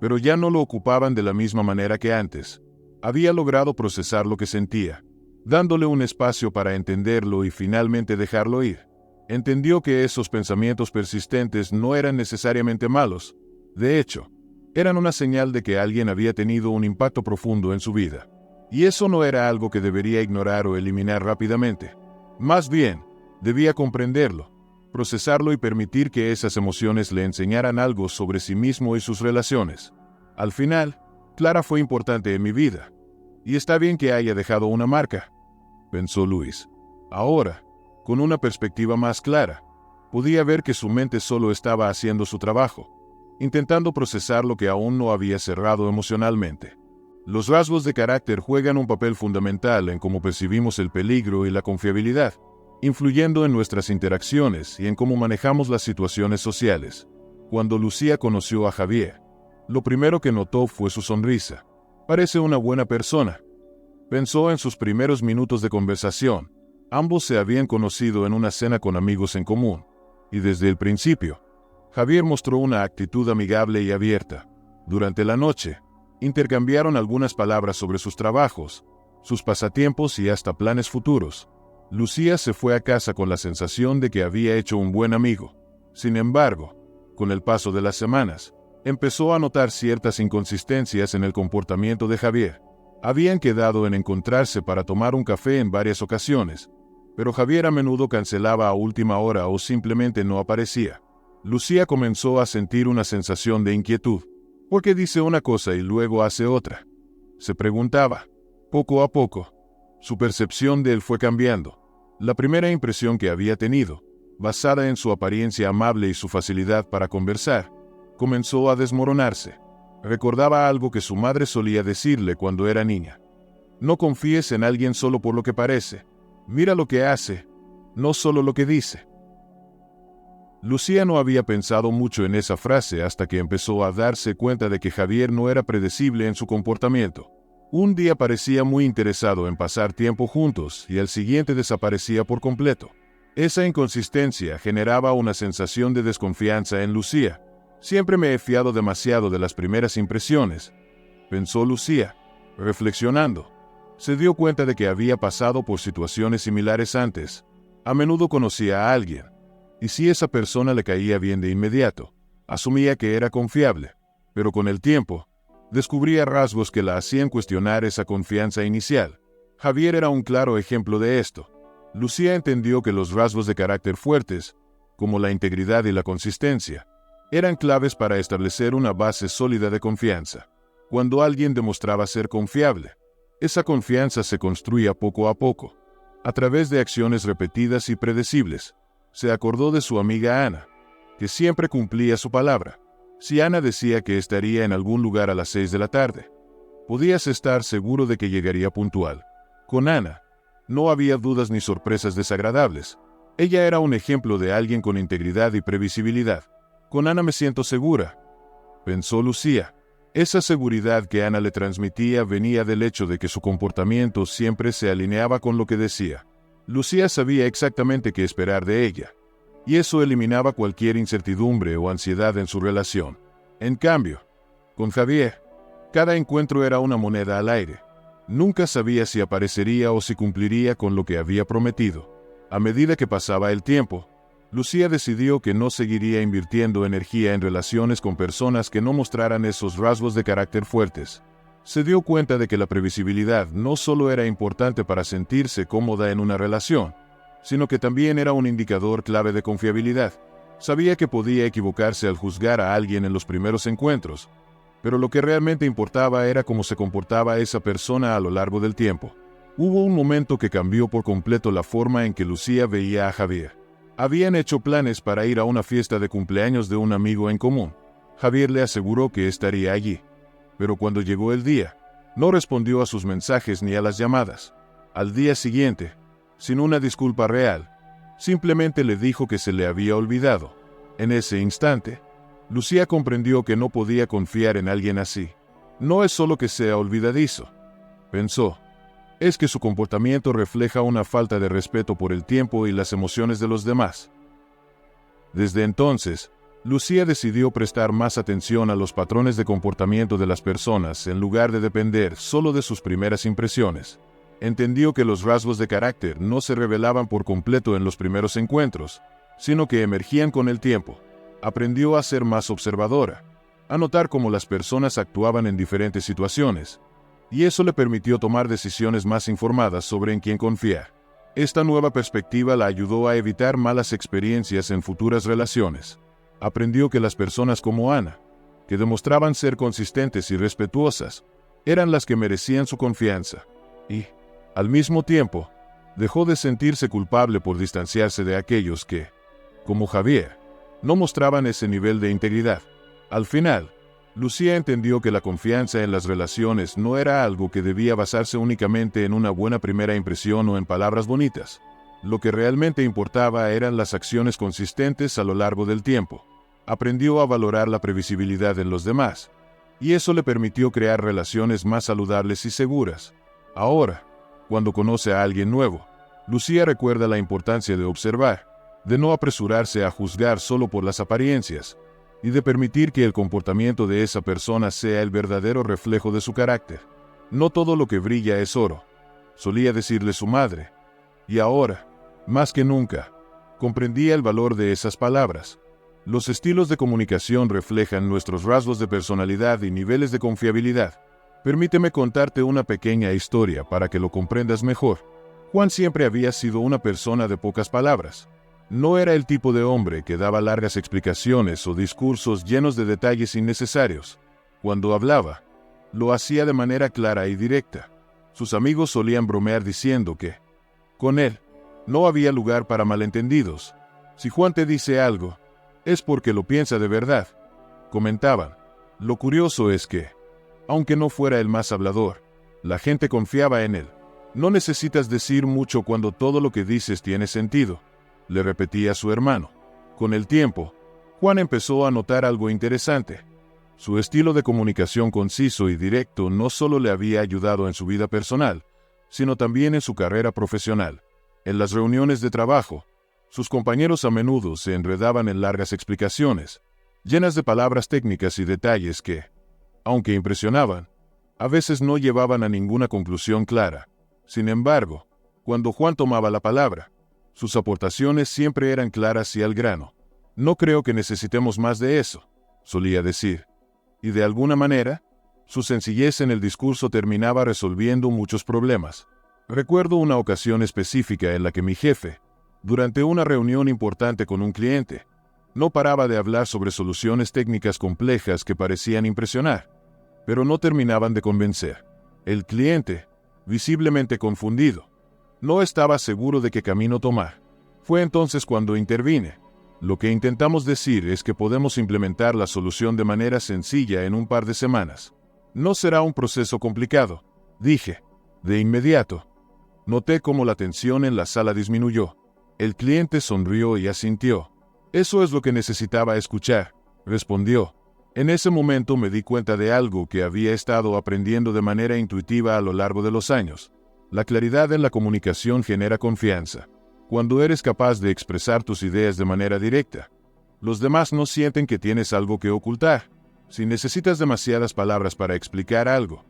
pero ya no lo ocupaban de la misma manera que antes. Había logrado procesar lo que sentía, dándole un espacio para entenderlo y finalmente dejarlo ir. Entendió que esos pensamientos persistentes no eran necesariamente malos. De hecho, eran una señal de que alguien había tenido un impacto profundo en su vida. Y eso no era algo que debería ignorar o eliminar rápidamente. Más bien, debía comprenderlo, procesarlo y permitir que esas emociones le enseñaran algo sobre sí mismo y sus relaciones. Al final, Clara fue importante en mi vida. Y está bien que haya dejado una marca, pensó Luis. Ahora, con una perspectiva más clara, podía ver que su mente solo estaba haciendo su trabajo, intentando procesar lo que aún no había cerrado emocionalmente. Los rasgos de carácter juegan un papel fundamental en cómo percibimos el peligro y la confiabilidad, influyendo en nuestras interacciones y en cómo manejamos las situaciones sociales. Cuando Lucía conoció a Javier, lo primero que notó fue su sonrisa. «Parece una buena persona», pensó en sus primeros minutos de conversación. Ambos se habían conocido en una cena con amigos en común, y desde el principio, Javier mostró una actitud amigable y abierta. Durante la noche, intercambiaron algunas palabras sobre sus trabajos, sus pasatiempos y hasta planes futuros. Lucía se fue a casa con la sensación de que había hecho un buen amigo. Sin embargo, con el paso de las semanas, empezó a notar ciertas inconsistencias en el comportamiento de Javier. Habían quedado en encontrarse para tomar un café en varias ocasiones, pero Javier a menudo cancelaba a última hora o simplemente no aparecía. Lucía comenzó a sentir una sensación de inquietud. ¿Por qué dice una cosa y luego hace otra?, se preguntaba. Poco a poco, su percepción de él fue cambiando. La primera impresión que había tenido, basada en su apariencia amable y su facilidad para conversar, comenzó a desmoronarse. Recordaba algo que su madre solía decirle cuando era niña. No confíes en alguien solo por lo que parece. Mira lo que hace, no solo lo que dice. Lucía no había pensado mucho en esa frase hasta que empezó a darse cuenta de que Javier no era predecible en su comportamiento. Un día parecía muy interesado en pasar tiempo juntos y al siguiente desaparecía por completo. Esa inconsistencia generaba una sensación de desconfianza en Lucía. Siempre me he fiado demasiado de las primeras impresiones, pensó Lucía, reflexionando. Se dio cuenta de que había pasado por situaciones similares antes. A menudo conocía a alguien, y si esa persona le caía bien de inmediato, asumía que era confiable, pero con el tiempo, descubría rasgos que la hacían cuestionar esa confianza inicial. Javier era un claro ejemplo de esto. Lucía entendió que los rasgos de carácter fuertes, como la integridad y la consistencia, eran claves para establecer una base sólida de confianza. Cuando alguien demostraba ser confiable, esa confianza se construía poco a poco, a través de acciones repetidas y predecibles. Se acordó de su amiga Ana, que siempre cumplía su palabra. Si Ana decía que estaría en algún lugar a las 6 de la tarde, podías estar seguro de que llegaría puntual. Con Ana, no había dudas ni sorpresas desagradables. Ella era un ejemplo de alguien con integridad y previsibilidad. Con Ana me siento segura, pensó Lucía. Esa seguridad que Ana le transmitía venía del hecho de que su comportamiento siempre se alineaba con lo que decía. Lucía sabía exactamente qué esperar de ella, y eso eliminaba cualquier incertidumbre o ansiedad en su relación. En cambio, con Javier, cada encuentro era una moneda al aire. Nunca sabía si aparecería o si cumpliría con lo que había prometido. A medida que pasaba el tiempo, Lucía decidió que no seguiría invirtiendo energía en relaciones con personas que no mostraran esos rasgos de carácter fuertes. Se dio cuenta de que la previsibilidad no solo era importante para sentirse cómoda en una relación, sino que también era un indicador clave de confiabilidad. Sabía que podía equivocarse al juzgar a alguien en los primeros encuentros, pero lo que realmente importaba era cómo se comportaba esa persona a lo largo del tiempo. Hubo un momento que cambió por completo la forma en que Lucía veía a Javier. Habían hecho planes para ir a una fiesta de cumpleaños de un amigo en común. Javier le aseguró que estaría allí, pero cuando llegó el día, no respondió a sus mensajes ni a las llamadas. Al día siguiente, sin una disculpa real, simplemente le dijo que se le había olvidado. En ese instante, Lucía comprendió que no podía confiar en alguien así. No es solo que sea olvidadizo, pensó. Es que su comportamiento refleja una falta de respeto por el tiempo y las emociones de los demás. Desde entonces, Lucía decidió prestar más atención a los patrones de comportamiento de las personas en lugar de depender solo de sus primeras impresiones. Entendió que los rasgos de carácter no se revelaban por completo en los primeros encuentros, sino que emergían con el tiempo. Aprendió a ser más observadora, a notar cómo las personas actuaban en diferentes situaciones, y eso le permitió tomar decisiones más informadas sobre en quién confiar. Esta nueva perspectiva la ayudó a evitar malas experiencias en futuras relaciones. Aprendió que las personas como Ana, que demostraban ser consistentes y respetuosas, eran las que merecían su confianza. Y, al mismo tiempo, dejó de sentirse culpable por distanciarse de aquellos que, como Javier, no mostraban ese nivel de integridad. Al final, Lucía entendió que la confianza en las relaciones no era algo que debía basarse únicamente en una buena primera impresión o en palabras bonitas. Lo que realmente importaba eran las acciones consistentes a lo largo del tiempo. Aprendió a valorar la previsibilidad en los demás, y eso le permitió crear relaciones más saludables y seguras. Ahora, cuando conoce a alguien nuevo, Lucía recuerda la importancia de observar, de no apresurarse a juzgar solo por las apariencias, y de permitir que el comportamiento de esa persona sea el verdadero reflejo de su carácter. No todo lo que brilla es oro, solía decirle su madre, y ahora, más que nunca, comprendía el valor de esas palabras. Los estilos de comunicación reflejan nuestros rasgos de personalidad y niveles de confiabilidad. Permíteme contarte una pequeña historia para que lo comprendas mejor. Juan siempre había sido una persona de pocas palabras. No era el tipo de hombre que daba largas explicaciones o discursos llenos de detalles innecesarios. Cuando hablaba, lo hacía de manera clara y directa. Sus amigos solían bromear diciendo que, con él, no había lugar para malentendidos. Si Juan te dice algo, es porque lo piensa de verdad, comentaban. Lo curioso es que, aunque no fuera el más hablador, la gente confiaba en él. No necesitas decir mucho cuando todo lo que dices tiene sentido, le repetía a su hermano. Con el tiempo, Juan empezó a notar algo interesante. Su estilo de comunicación conciso y directo no solo le había ayudado en su vida personal, sino también en su carrera profesional. En las reuniones de trabajo, sus compañeros a menudo se enredaban en largas explicaciones, llenas de palabras técnicas y detalles que, aunque impresionaban, a veces no llevaban a ninguna conclusión clara. Sin embargo, cuando Juan tomaba la palabra, sus aportaciones siempre eran claras y al grano. No creo que necesitemos más de eso, solía decir. Y de alguna manera, su sencillez en el discurso terminaba resolviendo muchos problemas. Recuerdo una ocasión específica en la que mi jefe, durante una reunión importante con un cliente, no paraba de hablar sobre soluciones técnicas complejas que parecían impresionar, pero no terminaban de convencer. El cliente, visiblemente confundido, no estaba seguro de qué camino tomar. Fue entonces cuando intervine. Lo que intentamos decir es que podemos implementar la solución de manera sencilla en un par de semanas. No será un proceso complicado, dije. De inmediato, noté cómo la tensión en la sala disminuyó. El cliente sonrió y asintió. Eso es lo que necesitaba escuchar, respondió. En ese momento me di cuenta de algo que había estado aprendiendo de manera intuitiva a lo largo de los años. La claridad en la comunicación genera confianza. Cuando eres capaz de expresar tus ideas de manera directa, los demás no sienten que tienes algo que ocultar. Si necesitas demasiadas palabras para explicar algo,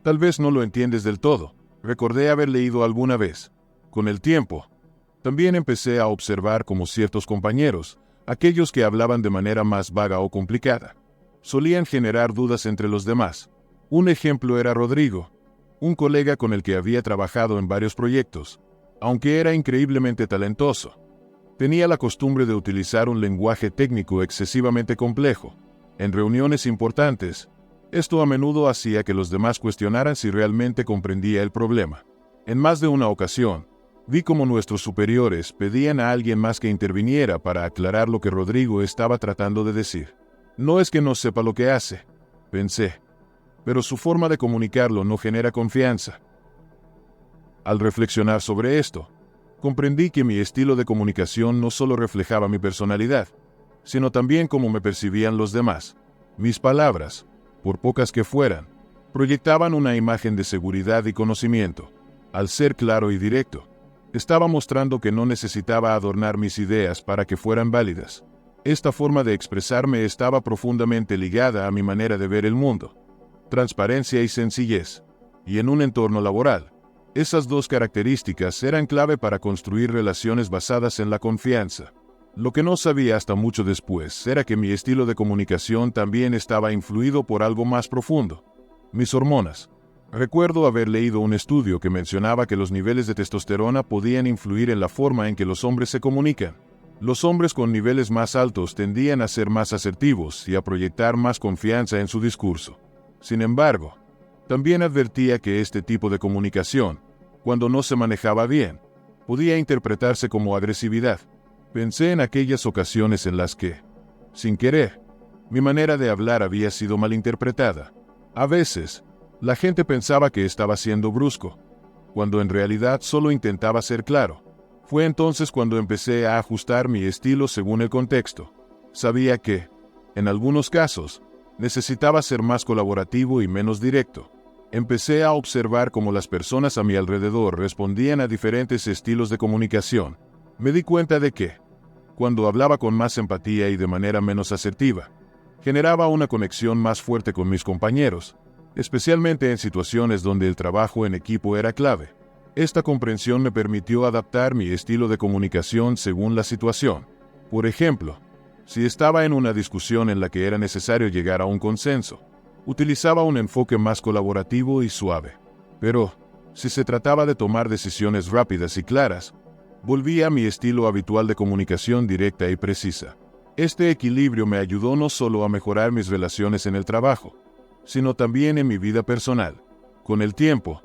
tal vez no lo entiendes del todo. Recordé haber leído alguna vez. Con el tiempo, también empecé a observar cómo ciertos compañeros, aquellos que hablaban de manera más vaga o complicada, solían generar dudas entre los demás. Un ejemplo era Rodrigo, un colega con el que había trabajado en varios proyectos. Aunque era increíblemente talentoso, tenía la costumbre de utilizar un lenguaje técnico excesivamente complejo. En reuniones importantes, esto a menudo hacía que los demás cuestionaran si realmente comprendía el problema. En más de una ocasión, vi cómo nuestros superiores pedían a alguien más que interviniera para aclarar lo que Rodrigo estaba tratando de decir. No es que no sepa lo que hace, pensé, pero su forma de comunicarlo no genera confianza. Al reflexionar sobre esto, comprendí que mi estilo de comunicación no solo reflejaba mi personalidad, sino también cómo me percibían los demás. Mis palabras, por pocas que fueran, proyectaban una imagen de seguridad y conocimiento. Al ser claro y directo, estaba mostrando que no necesitaba adornar mis ideas para que fueran válidas. Esta forma de expresarme estaba profundamente ligada a mi manera de ver el mundo. Transparencia y sencillez. Y en un entorno laboral, esas dos características eran clave para construir relaciones basadas en la confianza. Lo que no sabía hasta mucho después era que mi estilo de comunicación también estaba influido por algo más profundo: mis hormonas. Recuerdo haber leído un estudio que mencionaba que los niveles de testosterona podían influir en la forma en que los hombres se comunican. Los hombres con niveles más altos tendían a ser más asertivos y a proyectar más confianza en su discurso. Sin embargo, también advertía que este tipo de comunicación, cuando no se manejaba bien, podía interpretarse como agresividad. Pensé en aquellas ocasiones en las que, sin querer, mi manera de hablar había sido malinterpretada. A veces, la gente pensaba que estaba siendo brusco, cuando en realidad solo intentaba ser claro. Fue entonces cuando empecé a ajustar mi estilo según el contexto. Sabía que, en algunos casos, necesitaba ser más colaborativo y menos directo. Empecé a observar cómo las personas a mi alrededor respondían a diferentes estilos de comunicación. Me di cuenta de que, cuando hablaba con más empatía y de manera menos asertiva, generaba una conexión más fuerte con mis compañeros, especialmente en situaciones donde el trabajo en equipo era clave. Esta comprensión me permitió adaptar mi estilo de comunicación según la situación. Por ejemplo, si estaba en una discusión en la que era necesario llegar a un consenso, utilizaba un enfoque más colaborativo y suave. Pero, si se trataba de tomar decisiones rápidas y claras, volví a mi estilo habitual de comunicación directa y precisa. Este equilibrio me ayudó no solo a mejorar mis relaciones en el trabajo, sino también en mi vida personal. Con el tiempo,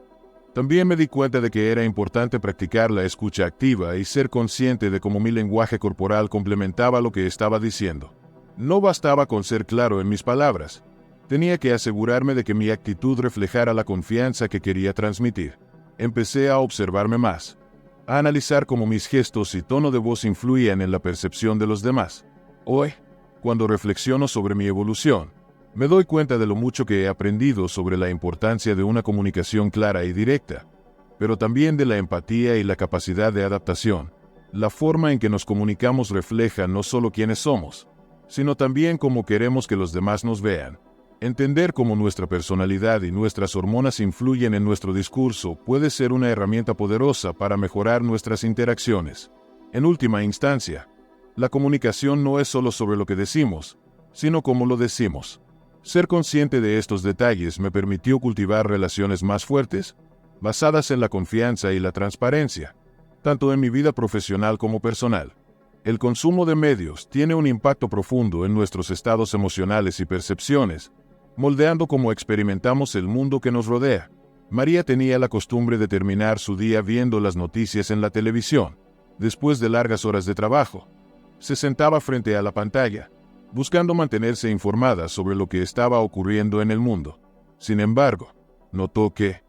también me di cuenta de que era importante practicar la escucha activa y ser consciente de cómo mi lenguaje corporal complementaba lo que estaba diciendo. No bastaba con ser claro en mis palabras, Tenía que asegurarme de que mi actitud reflejara la confianza que quería transmitir. Empecé a observarme más, a analizar cómo mis gestos y tono de voz influían en la percepción de los demás. Hoy, cuando reflexiono sobre mi evolución, me doy cuenta de lo mucho que he aprendido sobre la importancia de una comunicación clara y directa, pero también de la empatía y la capacidad de adaptación. La forma en que nos comunicamos refleja no solo quiénes somos, sino también cómo queremos que los demás nos vean. Entender cómo nuestra personalidad y nuestras hormonas influyen en nuestro discurso puede ser una herramienta poderosa para mejorar nuestras interacciones. En última instancia, la comunicación no es solo sobre lo que decimos, sino cómo lo decimos. Ser consciente de estos detalles me permitió cultivar relaciones más fuertes, basadas en la confianza y la transparencia, tanto en mi vida profesional como personal. El consumo de medios tiene un impacto profundo en nuestros estados emocionales y percepciones, moldeando cómo experimentamos el mundo que nos rodea. María tenía la costumbre de terminar su día viendo las noticias en la televisión. Después de largas horas de trabajo, se sentaba frente a la pantalla, buscando mantenerse informada sobre lo que estaba ocurriendo en el mundo. Sin embargo, notó que,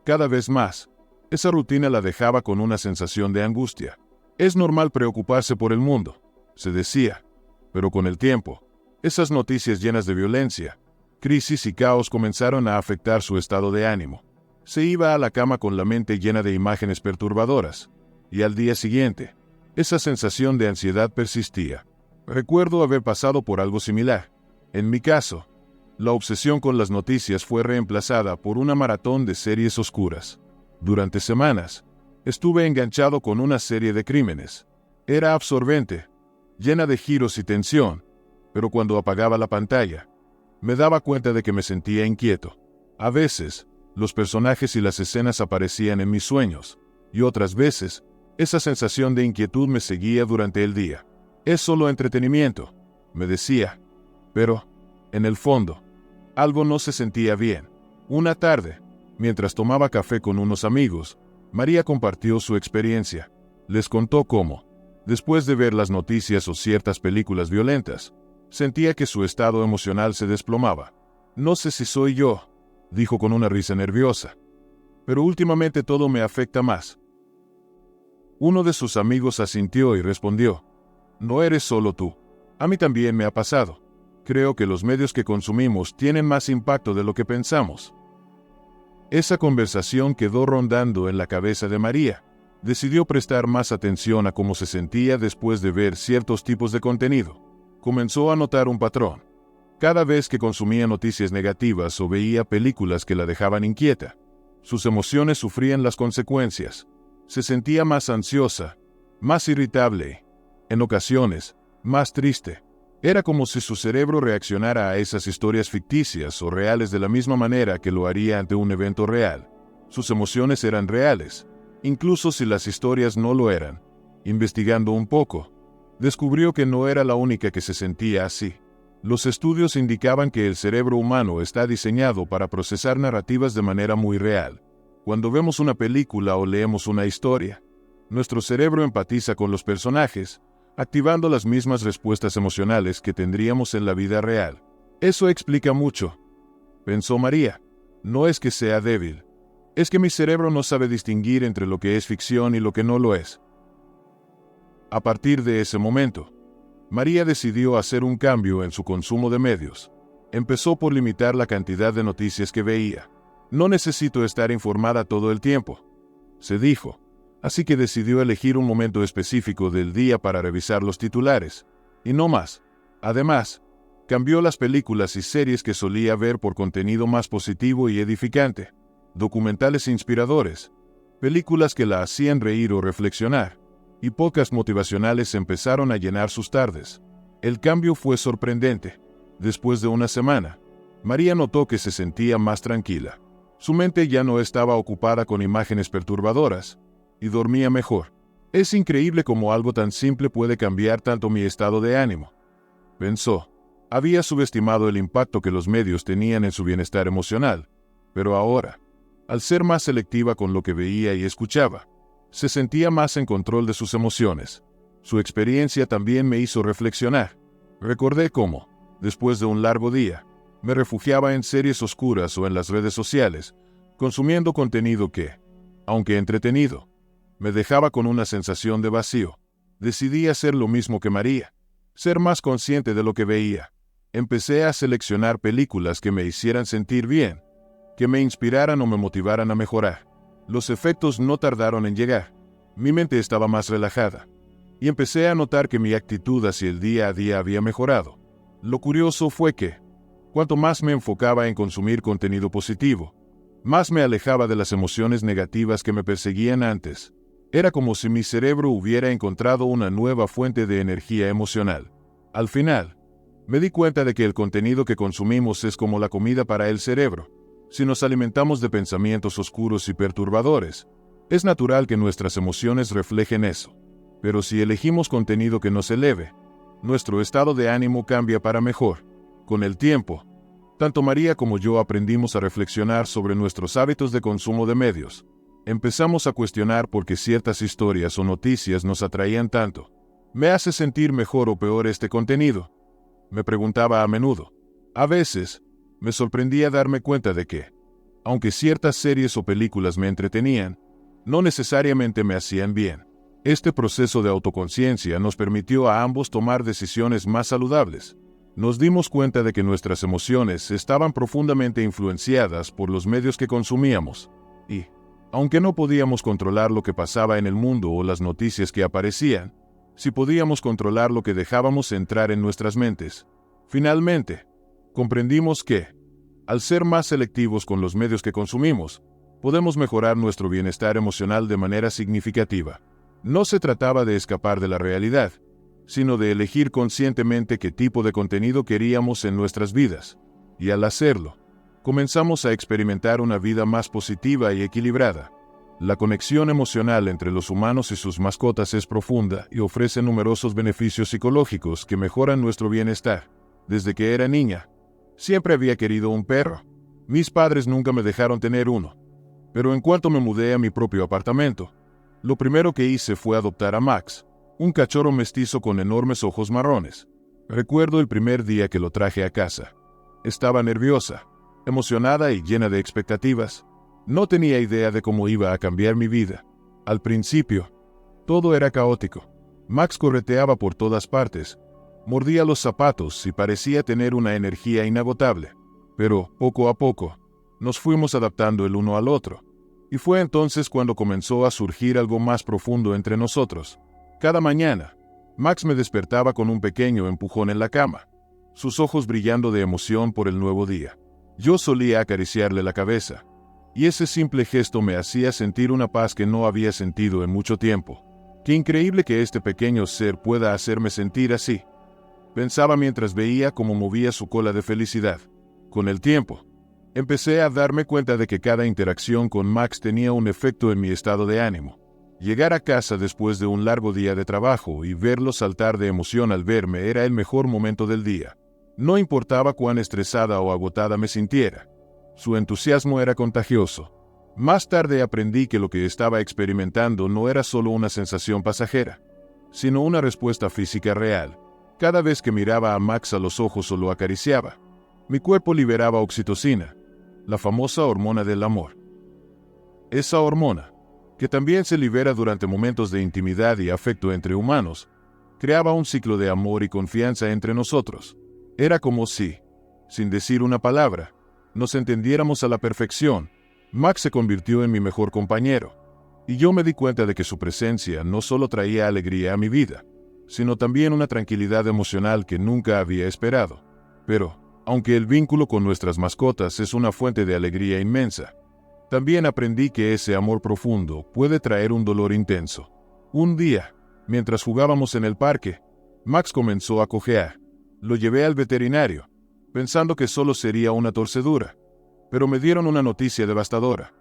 cada vez más, esa rutina la dejaba con una sensación de angustia. Es normal preocuparse por el mundo, se decía, pero con el tiempo, esas noticias llenas de violencia, crisis y caos comenzaron a afectar su estado de ánimo. Se iba a la cama con la mente llena de imágenes perturbadoras, y al día siguiente, esa sensación de ansiedad persistía. Recuerdo haber pasado por algo similar. En mi caso, la obsesión con las noticias fue reemplazada por una maratón de series oscuras. Durante semanas, estuve enganchado con una serie de crímenes. Era absorbente, llena de giros y tensión, pero cuando apagaba la pantalla, me daba cuenta de que me sentía inquieto. A veces, los personajes y las escenas aparecían en mis sueños, y otras veces, esa sensación de inquietud me seguía durante el día. Es solo entretenimiento, me decía. Pero, en el fondo, algo no se sentía bien. Una tarde, mientras tomaba café con unos amigos, María compartió su experiencia. Les contó cómo, después de ver las noticias o ciertas películas violentas, sentía que su estado emocional se desplomaba. No sé si soy yo, dijo con una risa nerviosa, pero últimamente todo me afecta más. Uno de sus amigos asintió y respondió, no eres solo tú. A mí también me ha pasado. Creo que los medios que consumimos tienen más impacto de lo que pensamos. Esa conversación quedó rondando en la cabeza de María. Decidió prestar más atención a cómo se sentía después de ver ciertos tipos de contenido. Comenzó a notar un patrón. Cada vez que consumía noticias negativas o veía películas que la dejaban inquieta, sus emociones sufrían las consecuencias. Se sentía más ansiosa, más irritable, en ocasiones, más triste. Era como si su cerebro reaccionara a esas historias ficticias o reales de la misma manera que lo haría ante un evento real. Sus emociones eran reales, incluso si las historias no lo eran. Investigando un poco, descubrió que no era la única que se sentía así. Los estudios indicaban que el cerebro humano está diseñado para procesar narrativas de manera muy real. Cuando vemos una película o leemos una historia, nuestro cerebro empatiza con los personajes, activando las mismas respuestas emocionales que tendríamos en la vida real. Eso explica mucho, pensó María. No es que sea débil, es que mi cerebro no sabe distinguir entre lo que es ficción y lo que no lo es. A partir de ese momento, María decidió hacer un cambio en su consumo de medios. Empezó por limitar la cantidad de noticias que veía. No necesito estar informada todo el tiempo, se dijo. Así que decidió elegir un momento específico del día para revisar los titulares, y no más. Además, cambió las películas y series que solía ver por contenido más positivo y edificante, documentales inspiradores, películas que la hacían reír o reflexionar, y pocas motivacionales empezaron a llenar sus tardes. El cambio fue sorprendente. Después de una semana, María notó que se sentía más tranquila. Su mente ya no estaba ocupada con imágenes perturbadoras, y dormía mejor. Es increíble cómo algo tan simple puede cambiar tanto mi estado de ánimo, pensó. Había subestimado el impacto que los medios tenían en su bienestar emocional, pero ahora, al ser más selectiva con lo que veía y escuchaba, se sentía más en control de sus emociones. Su experiencia también me hizo reflexionar. Recordé cómo, después de un largo día, Me refugiaba en series oscuras o en las redes sociales, consumiendo contenido que, aunque entretenido, me dejaba con una sensación de vacío. Decidí hacer lo mismo que María, ser más consciente de lo que veía. Empecé a seleccionar películas que me hicieran sentir bien, que me inspiraran o me motivaran a mejorar. Los efectos no tardaron en llegar. Mi mente estaba más relajada, y empecé a notar que mi actitud hacia el día a día había mejorado. Lo curioso fue que, cuanto más me enfocaba en consumir contenido positivo, más me alejaba de las emociones negativas que me perseguían antes. Era como si mi cerebro hubiera encontrado una nueva fuente de energía emocional. Al final, me di cuenta de que el contenido que consumimos es como la comida para el cerebro. Si nos alimentamos de pensamientos oscuros y perturbadores, es natural que nuestras emociones reflejen eso. Pero si elegimos contenido que nos eleve, nuestro estado de ánimo cambia para mejor. Con el tiempo, tanto María como yo aprendimos a reflexionar sobre nuestros hábitos de consumo de medios. Empezamos a cuestionar por qué ciertas historias o noticias nos atraían tanto. ¿Me hace sentir mejor o peor este contenido?, me preguntaba a menudo. A veces, me sorprendía darme cuenta de que, aunque ciertas series o películas me entretenían, no necesariamente me hacían bien. Este proceso de autoconciencia nos permitió a ambos tomar decisiones más saludables. Nos dimos cuenta de que nuestras emociones estaban profundamente influenciadas por los medios que consumíamos. Y, aunque no podíamos controlar lo que pasaba en el mundo o las noticias que aparecían, sí podíamos controlar lo que dejábamos entrar en nuestras mentes. Finalmente, comprendimos que, al ser más selectivos con los medios que consumimos, podemos mejorar nuestro bienestar emocional de manera significativa. No se trataba de escapar de la realidad, sino de elegir conscientemente qué tipo de contenido queríamos en nuestras vidas. Y al hacerlo, comenzamos a experimentar una vida más positiva y equilibrada. La conexión emocional entre los humanos y sus mascotas es profunda y ofrece numerosos beneficios psicológicos que mejoran nuestro bienestar. Desde que era niña, siempre había querido un perro. Mis padres nunca me dejaron tener uno. Pero en cuanto me mudé a mi propio apartamento, lo primero que hice fue adoptar a Max, un cachorro mestizo con enormes ojos marrones. Recuerdo el primer día que lo traje a casa. Estaba nerviosa, emocionada y llena de expectativas. No tenía idea de cómo iba a cambiar mi vida. Al principio, todo era caótico. Max correteaba por todas partes, mordía los zapatos y parecía tener una energía inagotable. Pero, poco a poco, nos fuimos adaptando el uno al otro. Y fue entonces cuando comenzó a surgir algo más profundo entre nosotros. Cada mañana, Max me despertaba con un pequeño empujón en la cama, sus ojos brillando de emoción por el nuevo día. Yo solía acariciarle la cabeza, y ese simple gesto me hacía sentir una paz que no había sentido en mucho tiempo. Qué increíble que este pequeño ser pueda hacerme sentir así, pensaba mientras veía cómo movía su cola de felicidad. Con el tiempo, empecé a darme cuenta de que cada interacción con Max tenía un efecto en mi estado de ánimo. Llegar a casa después de un largo día de trabajo y verlo saltar de emoción al verme era el mejor momento del día. No importaba cuán estresada o agotada me sintiera. Su entusiasmo era contagioso. Más tarde aprendí que lo que estaba experimentando no era solo una sensación pasajera, sino una respuesta física real. Cada vez que miraba a Max a los ojos o lo acariciaba, mi cuerpo liberaba oxitocina, la famosa hormona del amor. Esa hormona, que también se libera durante momentos de intimidad y afecto entre humanos, creaba un ciclo de amor y confianza entre nosotros. Era como si, sin decir una palabra, nos entendiéramos a la perfección. Max se convirtió en mi mejor compañero, y yo me di cuenta de que su presencia no solo traía alegría a mi vida, sino también una tranquilidad emocional que nunca había esperado. Pero, aunque el vínculo con nuestras mascotas es una fuente de alegría inmensa, también aprendí que ese amor profundo puede traer un dolor intenso. Un día, mientras jugábamos en el parque, Max comenzó a cojear. Lo llevé al veterinario, pensando que solo sería una torcedura, pero me dieron una noticia devastadora.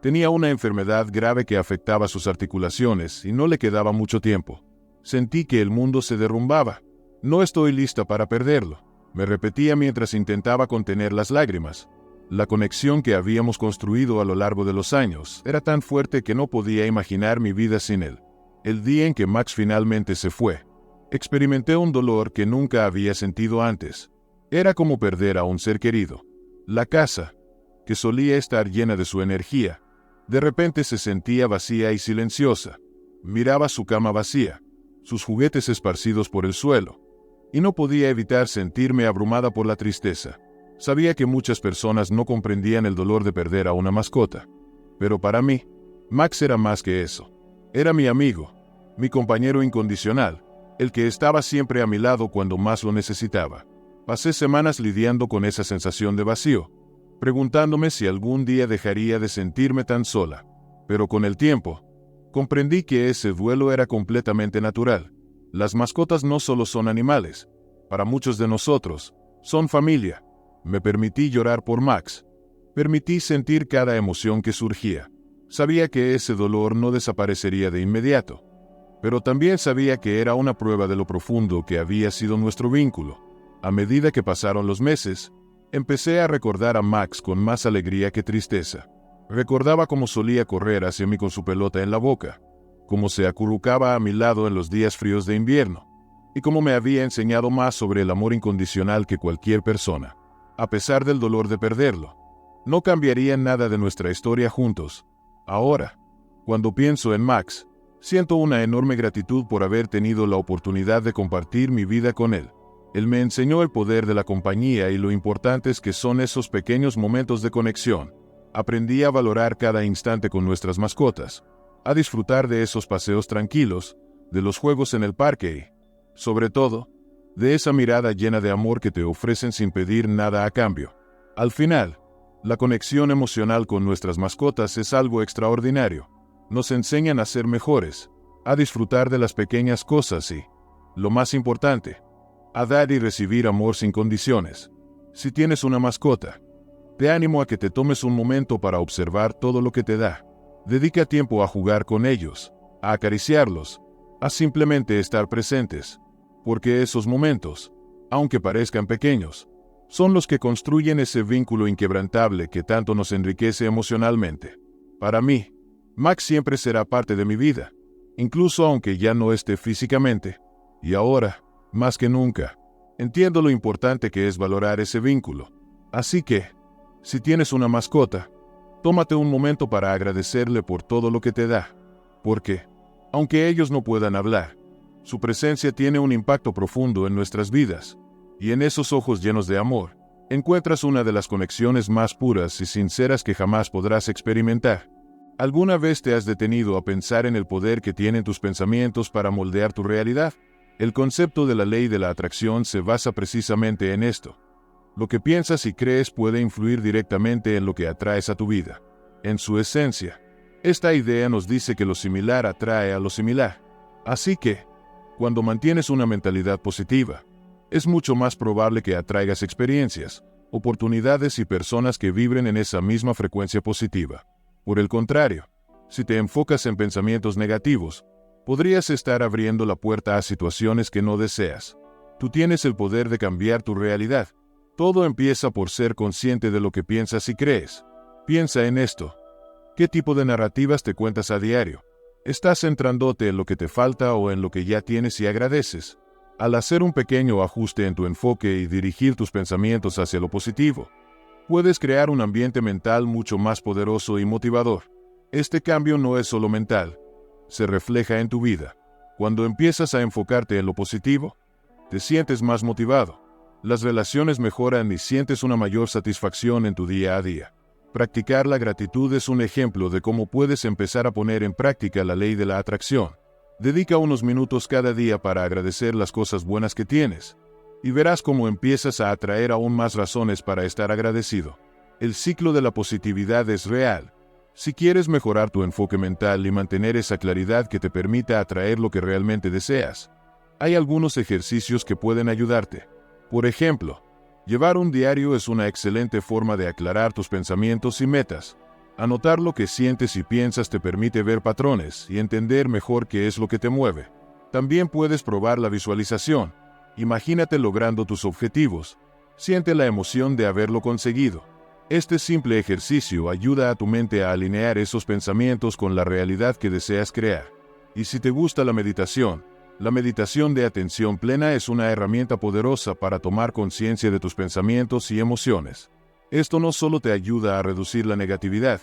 Tenía una enfermedad grave que afectaba sus articulaciones y no le quedaba mucho tiempo. Sentí que el mundo se derrumbaba. No estoy lista para perderlo, me repetía mientras intentaba contener las lágrimas. La conexión que habíamos construido a lo largo de los años era tan fuerte que no podía imaginar mi vida sin él. El día en que Max finalmente se fue, experimenté un dolor que nunca había sentido antes. Era como perder a un ser querido. La casa, que solía estar llena de su energía, de repente se sentía vacía y silenciosa. Miraba su cama vacía, sus juguetes esparcidos por el suelo, y no podía evitar sentirme abrumada por la tristeza. Sabía que muchas personas no comprendían el dolor de perder a una mascota, pero para mí, Max era más que eso. Era mi amigo, mi compañero incondicional, el que estaba siempre a mi lado cuando más lo necesitaba. Pasé semanas lidiando con esa sensación de vacío, preguntándome si algún día dejaría de sentirme tan sola. Pero con el tiempo, comprendí que ese duelo era completamente natural. Las mascotas no solo son animales, para muchos de nosotros, son familia. Me permití llorar por Max. Permití sentir cada emoción que surgía. Sabía que ese dolor no desaparecería de inmediato, pero también sabía que era una prueba de lo profundo que había sido nuestro vínculo. A medida que pasaron los meses, empecé a recordar a Max con más alegría que tristeza. Recordaba cómo solía correr hacia mí con su pelota en la boca, cómo se acurrucaba a mi lado en los días fríos de invierno, y cómo me había enseñado más sobre el amor incondicional que cualquier persona. A pesar del dolor de perderlo, no cambiaría nada de nuestra historia juntos. Ahora, cuando pienso en Max, siento una enorme gratitud por haber tenido la oportunidad de compartir mi vida con él. Él me enseñó el poder de la compañía y lo importantes que son esos pequeños momentos de conexión. Aprendí a valorar cada instante con nuestras mascotas, a disfrutar de esos paseos tranquilos, de los juegos en el parque y, sobre todo, de esa mirada llena de amor que te ofrecen sin pedir nada a cambio. Al final, la conexión emocional con nuestras mascotas es algo extraordinario. Nos enseñan a ser mejores, a disfrutar de las pequeñas cosas y, lo más importante, a dar y recibir amor sin condiciones. Si tienes una mascota, te animo a que te tomes un momento para observar todo lo que te da. Dedica tiempo a jugar con ellos, a acariciarlos, a simplemente estar presentes, porque esos momentos, aunque parezcan pequeños, son los que construyen ese vínculo inquebrantable que tanto nos enriquece emocionalmente. Para mí, Max siempre será parte de mi vida, incluso aunque ya no esté físicamente. Y ahora, más que nunca, entiendo lo importante que es valorar ese vínculo. Así que, si tienes una mascota, tómate un momento para agradecerle por todo lo que te da. Porque, aunque ellos no puedan hablar, su presencia tiene un impacto profundo en nuestras vidas. Y en esos ojos llenos de amor, encuentras una de las conexiones más puras y sinceras que jamás podrás experimentar. ¿Alguna vez te has detenido a pensar en el poder que tienen tus pensamientos para moldear tu realidad? El concepto de la ley de la atracción se basa precisamente en esto. Lo que piensas y crees puede influir directamente en lo que atraes a tu vida. En su esencia, esta idea nos dice que lo similar atrae a lo similar. Así que, cuando mantienes una mentalidad positiva, es mucho más probable que atraigas experiencias, oportunidades y personas que vibren en esa misma frecuencia positiva. Por el contrario, si te enfocas en pensamientos negativos, podrías estar abriendo la puerta a situaciones que no deseas. Tú tienes el poder de cambiar tu realidad. Todo empieza por ser consciente de lo que piensas y crees. Piensa en esto. ¿Qué tipo de narrativas te cuentas a diario? ¿Estás centrándote en lo que te falta o en lo que ya tienes y agradeces? Al hacer un pequeño ajuste en tu enfoque y dirigir tus pensamientos hacia lo positivo, puedes crear un ambiente mental mucho más poderoso y motivador. Este cambio no es solo mental, se refleja en tu vida. Cuando empiezas a enfocarte en lo positivo, te sientes más motivado, las relaciones mejoran y sientes una mayor satisfacción en tu día a día. Practicar la gratitud es un ejemplo de cómo puedes empezar a poner en práctica la ley de la atracción. Dedica unos minutos cada día para agradecer las cosas buenas que tienes, y verás cómo empiezas a atraer aún más razones para estar agradecido. El ciclo de la positividad es real. Si quieres mejorar tu enfoque mental y mantener esa claridad que te permita atraer lo que realmente deseas, hay algunos ejercicios que pueden ayudarte. Por ejemplo, llevar un diario es una excelente forma de aclarar tus pensamientos y metas. Anotar lo que sientes y piensas te permite ver patrones y entender mejor qué es lo que te mueve. También puedes probar la visualización. Imagínate logrando tus objetivos. Siente la emoción de haberlo conseguido. Este simple ejercicio ayuda a tu mente a alinear esos pensamientos con la realidad que deseas crear. Y si te gusta la meditación, La meditación de atención plena es una herramienta poderosa para tomar conciencia de tus pensamientos y emociones. Esto no solo te ayuda a reducir la negatividad,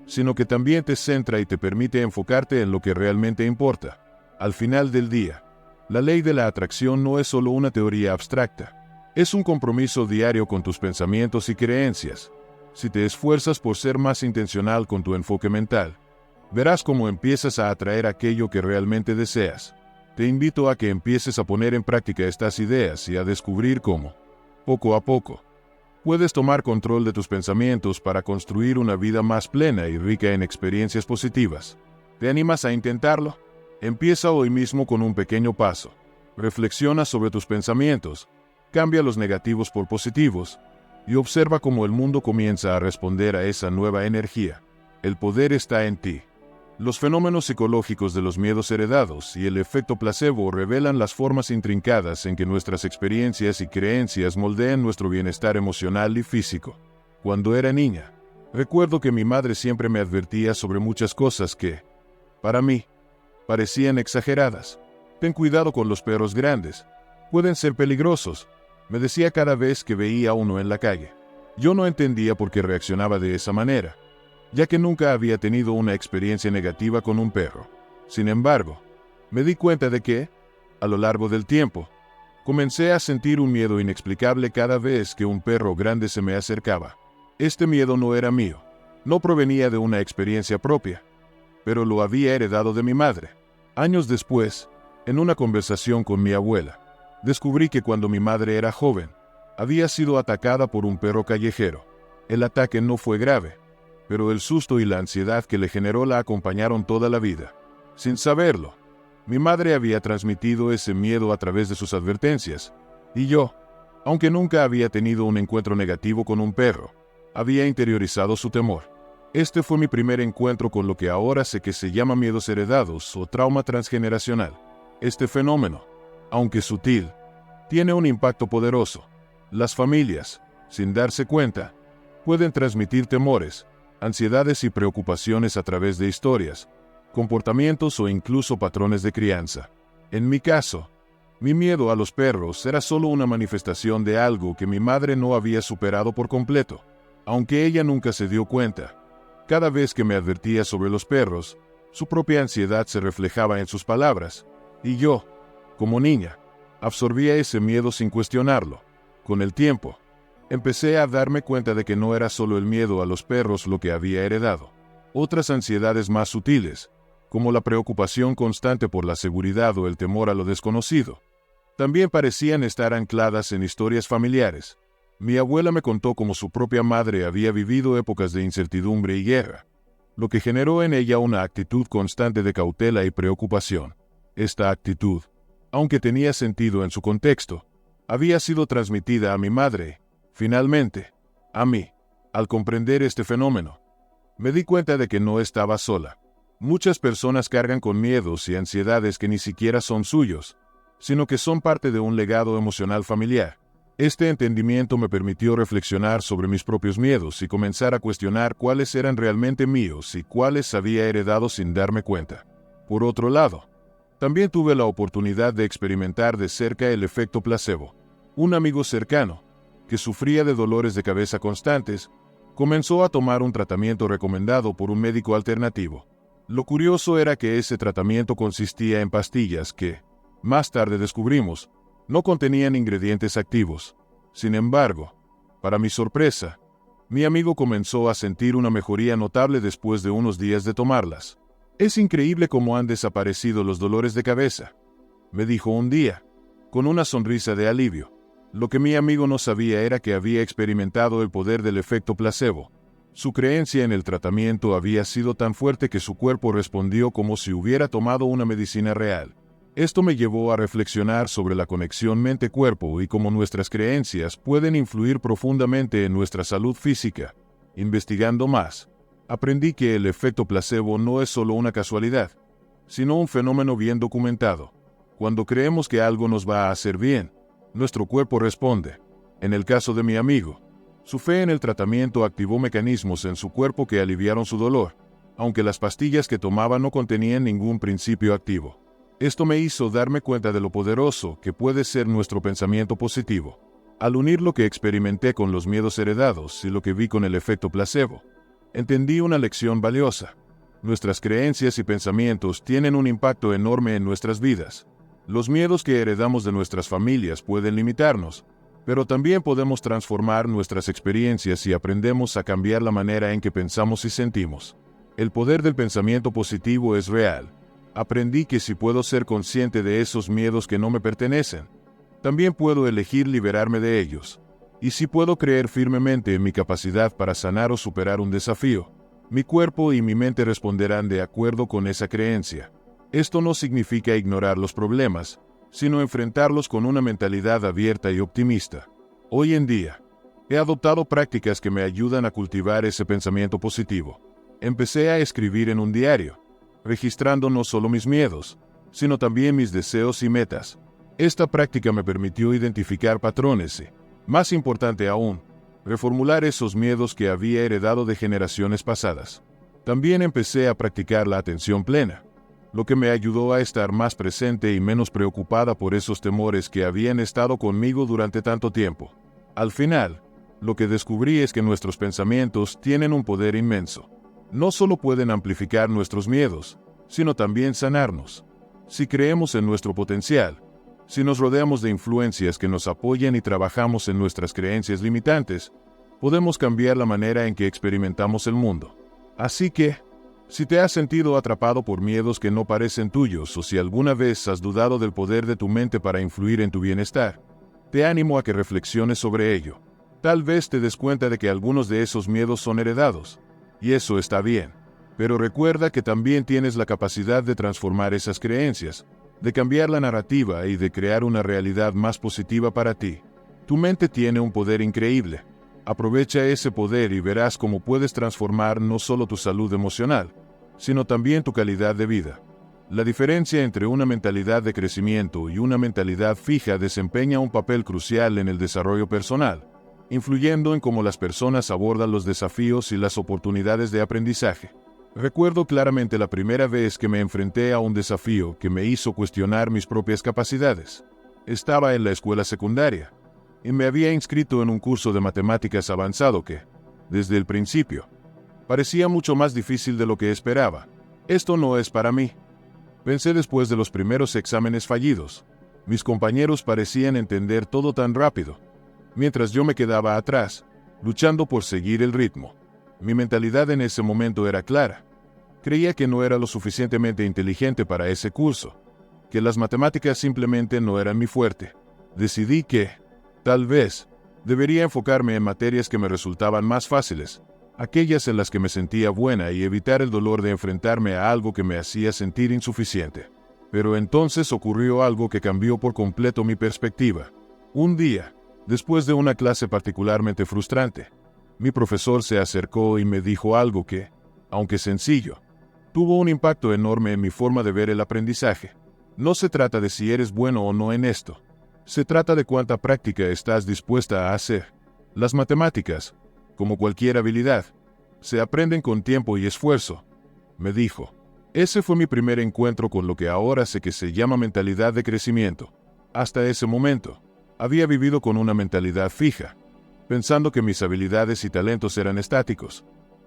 sino que también te centra y te permite enfocarte en lo que realmente importa. Al final del día, la ley de la atracción no es solo una teoría abstracta, es un compromiso diario con tus pensamientos y creencias. Si te esfuerzas por ser más intencional con tu enfoque mental, verás cómo empiezas a atraer aquello que realmente deseas. Te invito a que empieces a poner en práctica estas ideas y a descubrir cómo, poco a poco, puedes tomar control de tus pensamientos para construir una vida más plena y rica en experiencias positivas. ¿Te animas a intentarlo? Empieza hoy mismo con un pequeño paso. Reflexiona sobre tus pensamientos, cambia los negativos por positivos, y observa cómo el mundo comienza a responder a esa nueva energía. El poder está en ti. Los fenómenos psicológicos de los miedos heredados y el efecto placebo revelan las formas intrincadas en que nuestras experiencias y creencias moldean nuestro bienestar emocional y físico. Cuando era niña, recuerdo que mi madre siempre me advertía sobre muchas cosas que, para mí, parecían exageradas. Ten cuidado con los perros grandes. Pueden ser peligrosos, me decía cada vez que veía a uno en la calle. Yo no entendía por qué reaccionaba de esa manera, ya que nunca había tenido una experiencia negativa con un perro. Sin embargo, me di cuenta de que, a lo largo del tiempo, comencé a sentir un miedo inexplicable cada vez que un perro grande se me acercaba. Este miedo no era mío, no provenía de una experiencia propia, pero lo había heredado de mi madre. Años después, en una conversación con mi abuela, descubrí que cuando mi madre era joven, había sido atacada por un perro callejero. El ataque no fue grave, pero el susto y la ansiedad que le generó la acompañaron toda la vida. Sin saberlo, mi madre había transmitido ese miedo a través de sus advertencias, y yo, aunque nunca había tenido un encuentro negativo con un perro, había interiorizado su temor. Este fue mi primer encuentro con lo que ahora sé que se llama miedos heredados o trauma transgeneracional. Este fenómeno, aunque sutil, tiene un impacto poderoso. Las familias, sin darse cuenta, pueden transmitir temores, ansiedades y preocupaciones a través de historias, comportamientos o incluso patrones de crianza. En mi caso, mi miedo a los perros era solo una manifestación de algo que mi madre no había superado por completo. Aunque ella nunca se dio cuenta, cada vez que me advertía sobre los perros, su propia ansiedad se reflejaba en sus palabras, y yo, como niña, absorbía ese miedo sin cuestionarlo. Con el tiempo, empecé a darme cuenta de que no era solo el miedo a los perros lo que había heredado. Otras ansiedades más sutiles, como la preocupación constante por la seguridad o el temor a lo desconocido, también parecían estar ancladas en historias familiares. Mi abuela me contó cómo su propia madre había vivido épocas de incertidumbre y guerra, lo que generó en ella una actitud constante de cautela y preocupación. Esta actitud, aunque tenía sentido en su contexto, había sido transmitida a mi madre, finalmente, a mí. Al comprender este fenómeno, me di cuenta de que no estaba sola. Muchas personas cargan con miedos y ansiedades que ni siquiera son suyos, sino que son parte de un legado emocional familiar. Este entendimiento me permitió reflexionar sobre mis propios miedos y comenzar a cuestionar cuáles eran realmente míos y cuáles había heredado sin darme cuenta. Por otro lado, también tuve la oportunidad de experimentar de cerca el efecto placebo. Un amigo cercano, que sufría de dolores de cabeza constantes, comenzó a tomar un tratamiento recomendado por un médico alternativo. Lo curioso era que ese tratamiento consistía en pastillas que, más tarde descubrimos, no contenían ingredientes activos. Sin embargo, para mi sorpresa, mi amigo comenzó a sentir una mejoría notable después de unos días de tomarlas. Es increíble cómo han desaparecido los dolores de cabeza, me dijo un día, con una sonrisa de alivio. Lo que mi amigo no sabía era que había experimentado el poder del efecto placebo. Su creencia en el tratamiento había sido tan fuerte que su cuerpo respondió como si hubiera tomado una medicina real. Esto me llevó a reflexionar sobre la conexión mente-cuerpo y cómo nuestras creencias pueden influir profundamente en nuestra salud física. Investigando más, aprendí que el efecto placebo no es solo una casualidad, sino un fenómeno bien documentado. Cuando creemos que algo nos va a hacer bien, nuestro cuerpo responde. En el caso de mi amigo, su fe en el tratamiento activó mecanismos en su cuerpo que aliviaron su dolor, aunque las pastillas que tomaba no contenían ningún principio activo. Esto me hizo darme cuenta de lo poderoso que puede ser nuestro pensamiento positivo. Al unir lo que experimenté con los miedos heredados y lo que vi con el efecto placebo, entendí una lección valiosa. Nuestras creencias y pensamientos tienen un impacto enorme en nuestras vidas. Los miedos que heredamos de nuestras familias pueden limitarnos, pero también podemos transformar nuestras experiencias si aprendemos a cambiar la manera en que pensamos y sentimos. El poder del pensamiento positivo es real. Aprendí que si puedo ser consciente de esos miedos que no me pertenecen, también puedo elegir liberarme de ellos. Y si puedo creer firmemente en mi capacidad para sanar o superar un desafío, mi cuerpo y mi mente responderán de acuerdo con esa creencia. Esto no significa ignorar los problemas, sino enfrentarlos con una mentalidad abierta y optimista. Hoy en día, he adoptado prácticas que me ayudan a cultivar ese pensamiento positivo. Empecé a escribir en un diario, registrando no solo mis miedos, sino también mis deseos y metas. Esta práctica me permitió identificar patrones y, más importante aún, reformular esos miedos que había heredado de generaciones pasadas. También empecé a practicar la atención plena, lo que me ayudó a estar más presente y menos preocupada por esos temores que habían estado conmigo durante tanto tiempo. Al final, lo que descubrí es que nuestros pensamientos tienen un poder inmenso. No solo pueden amplificar nuestros miedos, sino también sanarnos. Si creemos en nuestro potencial, si nos rodeamos de influencias que nos apoyan y trabajamos en nuestras creencias limitantes, podemos cambiar la manera en que experimentamos el mundo. Así que, si te has sentido atrapado por miedos que no parecen tuyos o si alguna vez has dudado del poder de tu mente para influir en tu bienestar, te animo a que reflexiones sobre ello. Tal vez te des cuenta de que algunos de esos miedos son heredados, y eso está bien. Pero recuerda que también tienes la capacidad de transformar esas creencias, de cambiar la narrativa y de crear una realidad más positiva para ti. Tu mente tiene un poder increíble. Aprovecha ese poder y verás cómo puedes transformar no solo tu salud emocional, sino también tu calidad de vida. La diferencia entre una mentalidad de crecimiento y una mentalidad fija desempeña un papel crucial en el desarrollo personal, influyendo en cómo las personas abordan los desafíos y las oportunidades de aprendizaje. Recuerdo claramente la primera vez que me enfrenté a un desafío que me hizo cuestionar mis propias capacidades. Estaba en la escuela secundaria, y me había inscrito en un curso de matemáticas avanzado que, desde el principio, parecía mucho más difícil de lo que esperaba. Esto no es para mí. Pensé después de los primeros exámenes fallidos. Mis compañeros parecían entender todo tan rápido, mientras yo me quedaba atrás, luchando por seguir el ritmo. Mi mentalidad en ese momento era clara. Creía que no era lo suficientemente inteligente para ese curso, que las matemáticas simplemente no eran mi fuerte. Decidí que, tal vez, debería enfocarme en materias que me resultaban más fáciles, aquellas en las que me sentía buena y evitar el dolor de enfrentarme a algo que me hacía sentir insuficiente. Pero entonces ocurrió algo que cambió por completo mi perspectiva. Un día, después de una clase particularmente frustrante, mi profesor se acercó y me dijo algo que, aunque sencillo, tuvo un impacto enorme en mi forma de ver el aprendizaje. No se trata de si eres bueno o no en esto. Se trata de cuánta práctica estás dispuesta a hacer. Las matemáticas, como cualquier habilidad, se aprenden con tiempo y esfuerzo, me dijo. Ese fue mi primer encuentro con lo que ahora sé que se llama mentalidad de crecimiento. Hasta ese momento, había vivido con una mentalidad fija, pensando que mis habilidades y talentos eran estáticos.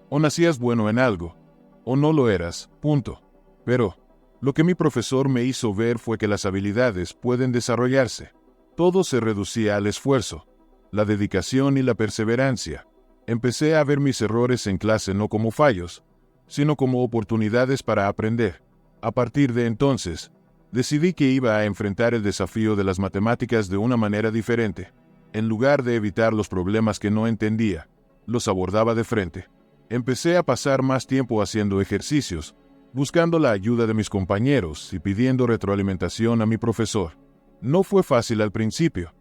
O nacías bueno en algo, o no lo eras, punto. Pero, lo que mi profesor me hizo ver fue que las habilidades pueden desarrollarse. Todo se reducía al esfuerzo, la dedicación y la perseverancia. Empecé a ver mis errores en clase no como fallos, sino como oportunidades para aprender. A partir de entonces, decidí que iba a enfrentar el desafío de las matemáticas de una manera diferente. En lugar de evitar los problemas que no entendía, los abordaba de frente. Empecé a pasar más tiempo haciendo ejercicios, buscando la ayuda de mis compañeros y pidiendo retroalimentación a mi profesor. No fue fácil al principio.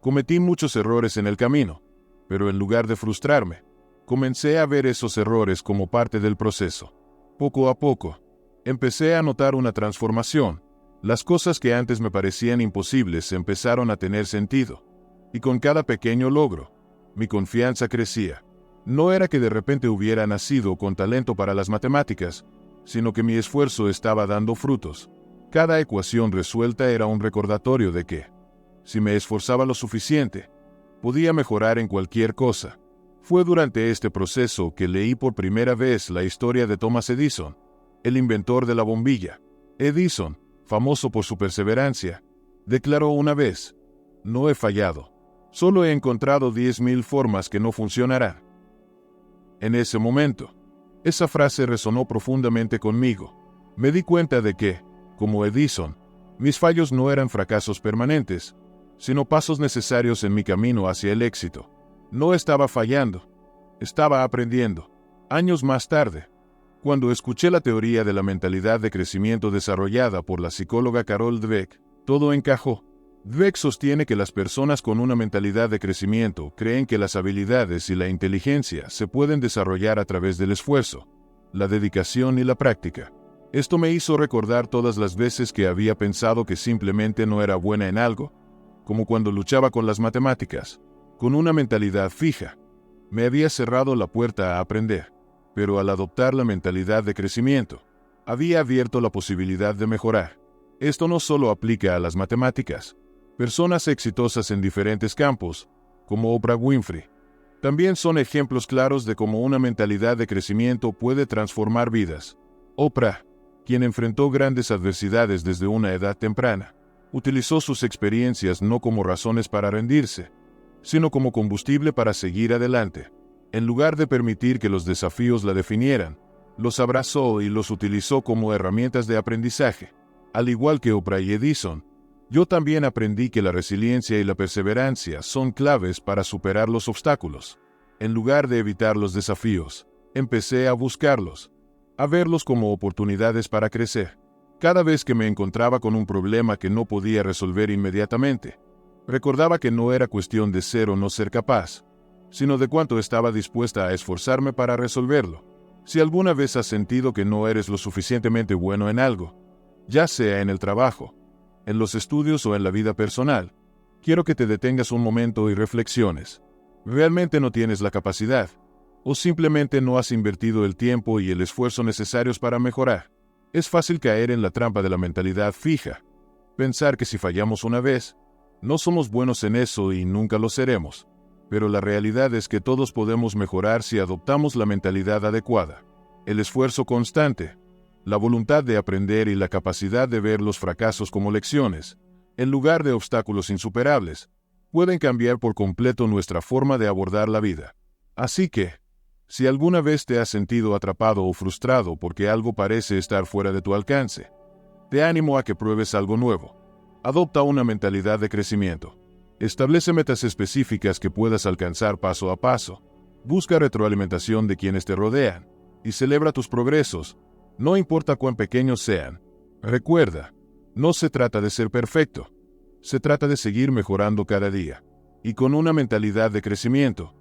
Cometí muchos errores en el camino, pero en lugar de frustrarme, comencé a ver esos errores como parte del proceso. Poco a poco, empecé a notar una transformación. Las cosas que antes me parecían imposibles empezaron a tener sentido. Y con cada pequeño logro, mi confianza crecía. No era que de repente hubiera nacido con talento para las matemáticas, sino que mi esfuerzo estaba dando frutos. Cada ecuación resuelta era un recordatorio de que, si me esforzaba lo suficiente, podía mejorar en cualquier cosa. Fue durante este proceso que leí por primera vez la historia de Thomas Edison, el inventor de la bombilla. Edison, famoso por su perseverancia, declaró una vez: "No he fallado. Solo he encontrado 10.000 formas que no funcionarán". En ese momento, esa frase resonó profundamente conmigo. Me di cuenta de que, como Edison, mis fallos no eran fracasos permanentes, sino pasos necesarios en mi camino hacia el éxito. No estaba fallando, estaba aprendiendo. Años más tarde, cuando escuché la teoría de la mentalidad de crecimiento desarrollada por la psicóloga Carol Dweck, todo encajó. Dweck sostiene que las personas con una mentalidad de crecimiento creen que las habilidades y la inteligencia se pueden desarrollar a través del esfuerzo, la dedicación y la práctica. Esto me hizo recordar todas las veces que había pensado que simplemente no era buena en algo, como cuando luchaba con las matemáticas. Con una mentalidad fija, me había cerrado la puerta a aprender, pero al adoptar la mentalidad de crecimiento, había abierto la posibilidad de mejorar. Esto no solo aplica a las matemáticas. Personas exitosas en diferentes campos, como Oprah Winfrey, también son ejemplos claros de cómo una mentalidad de crecimiento puede transformar vidas. Oprah, quien enfrentó grandes adversidades desde una edad temprana, utilizó sus experiencias no como razones para rendirse, sino como combustible para seguir adelante. En lugar de permitir que los desafíos la definieran, los abrazó y los utilizó como herramientas de aprendizaje. Al igual que Oprah y Edison, yo también aprendí que la resiliencia y la perseverancia son claves para superar los obstáculos. En lugar de evitar los desafíos, empecé a buscarlos, a verlos como oportunidades para crecer. Cada vez que me encontraba con un problema que no podía resolver inmediatamente, recordaba que no era cuestión de ser o no ser capaz, sino de cuánto estaba dispuesta a esforzarme para resolverlo. Si alguna vez has sentido que no eres lo suficientemente bueno en algo, ya sea en el trabajo, en los estudios o en la vida personal, quiero que te detengas un momento y reflexiones. ¿Realmente no tienes la capacidad? ¿O simplemente no has invertido el tiempo y el esfuerzo necesarios para mejorar? Es fácil caer en la trampa de la mentalidad fija. Pensar que si fallamos una vez, no somos buenos en eso y nunca lo seremos. Pero la realidad es que todos podemos mejorar si adoptamos la mentalidad adecuada. El esfuerzo constante, la voluntad de aprender y la capacidad de ver los fracasos como lecciones, en lugar de obstáculos insuperables, pueden cambiar por completo nuestra forma de abordar la vida. Así que, si alguna vez te has sentido atrapado o frustrado porque algo parece estar fuera de tu alcance, te animo a que pruebes algo nuevo. Adopta una mentalidad de crecimiento. Establece metas específicas que puedas alcanzar paso a paso. Busca retroalimentación de quienes te rodean y celebra tus progresos, no importa cuán pequeños sean. Recuerda, no se trata de ser perfecto, se trata de seguir mejorando cada día. Y con una mentalidad de crecimiento,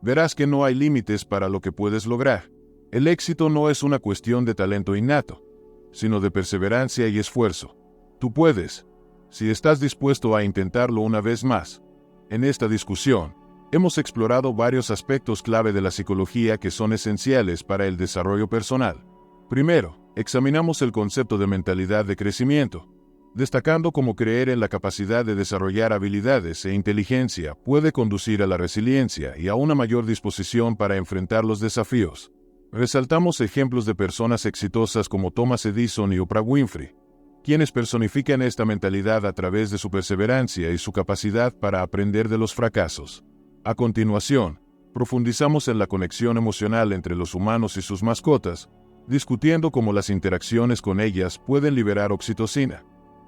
verás que no hay límites para lo que puedes lograr. El éxito no es una cuestión de talento innato, sino de perseverancia y esfuerzo. Tú puedes, si estás dispuesto a intentarlo una vez más. En esta discusión, hemos explorado varios aspectos clave de la psicología que son esenciales para el desarrollo personal. Primero, examinamos el concepto de mentalidad de crecimiento, destacando cómo creer en la capacidad de desarrollar habilidades e inteligencia puede conducir a la resiliencia y a una mayor disposición para enfrentar los desafíos. Resaltamos ejemplos de personas exitosas como Thomas Edison y Oprah Winfrey, quienes personifican esta mentalidad a través de su perseverancia y su capacidad para aprender de los fracasos. A continuación, profundizamos en la conexión emocional entre los humanos y sus mascotas, discutiendo cómo las interacciones con ellas pueden liberar oxitocina,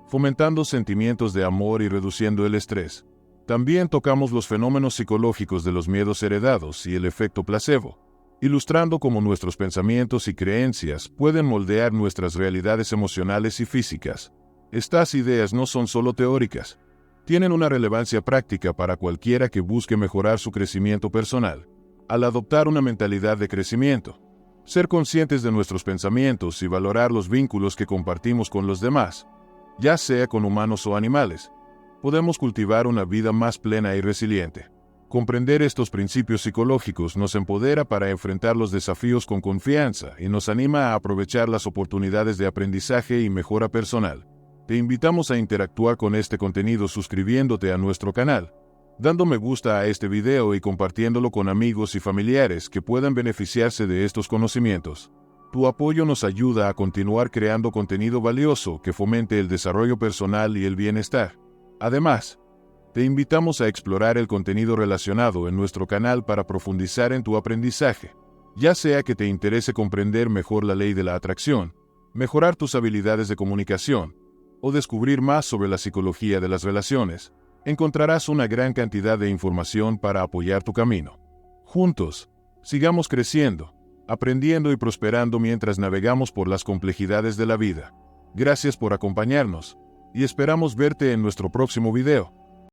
fomentando sentimientos de amor y reduciendo el estrés. También tocamos los fenómenos psicológicos de los miedos heredados y el efecto placebo, ilustrando cómo nuestros pensamientos y creencias pueden moldear nuestras realidades emocionales y físicas. Estas ideas no son solo teóricas, tienen una relevancia práctica para cualquiera que busque mejorar su crecimiento personal. Al adoptar una mentalidad de crecimiento, ser conscientes de nuestros pensamientos y valorar los vínculos que compartimos con los demás, ya sea con humanos o animales, podemos cultivar una vida más plena y resiliente. Comprender estos principios psicológicos nos empodera para enfrentar los desafíos con confianza y nos anima a aprovechar las oportunidades de aprendizaje y mejora personal. Te invitamos a interactuar con este contenido suscribiéndote a nuestro canal, dando me gusta a este video y compartiéndolo con amigos y familiares que puedan beneficiarse de estos conocimientos. Tu apoyo nos ayuda a continuar creando contenido valioso que fomente el desarrollo personal y el bienestar. Además, te invitamos a explorar el contenido relacionado en nuestro canal para profundizar en tu aprendizaje, ya sea que te interese comprender mejor la ley de la atracción, mejorar tus habilidades de comunicación, o descubrir más sobre la psicología de las relaciones. Encontrarás una gran cantidad de información para apoyar tu camino. Juntos, sigamos creciendo, aprendiendo y prosperando mientras navegamos por las complejidades de la vida. Gracias por acompañarnos, y esperamos verte en nuestro próximo video.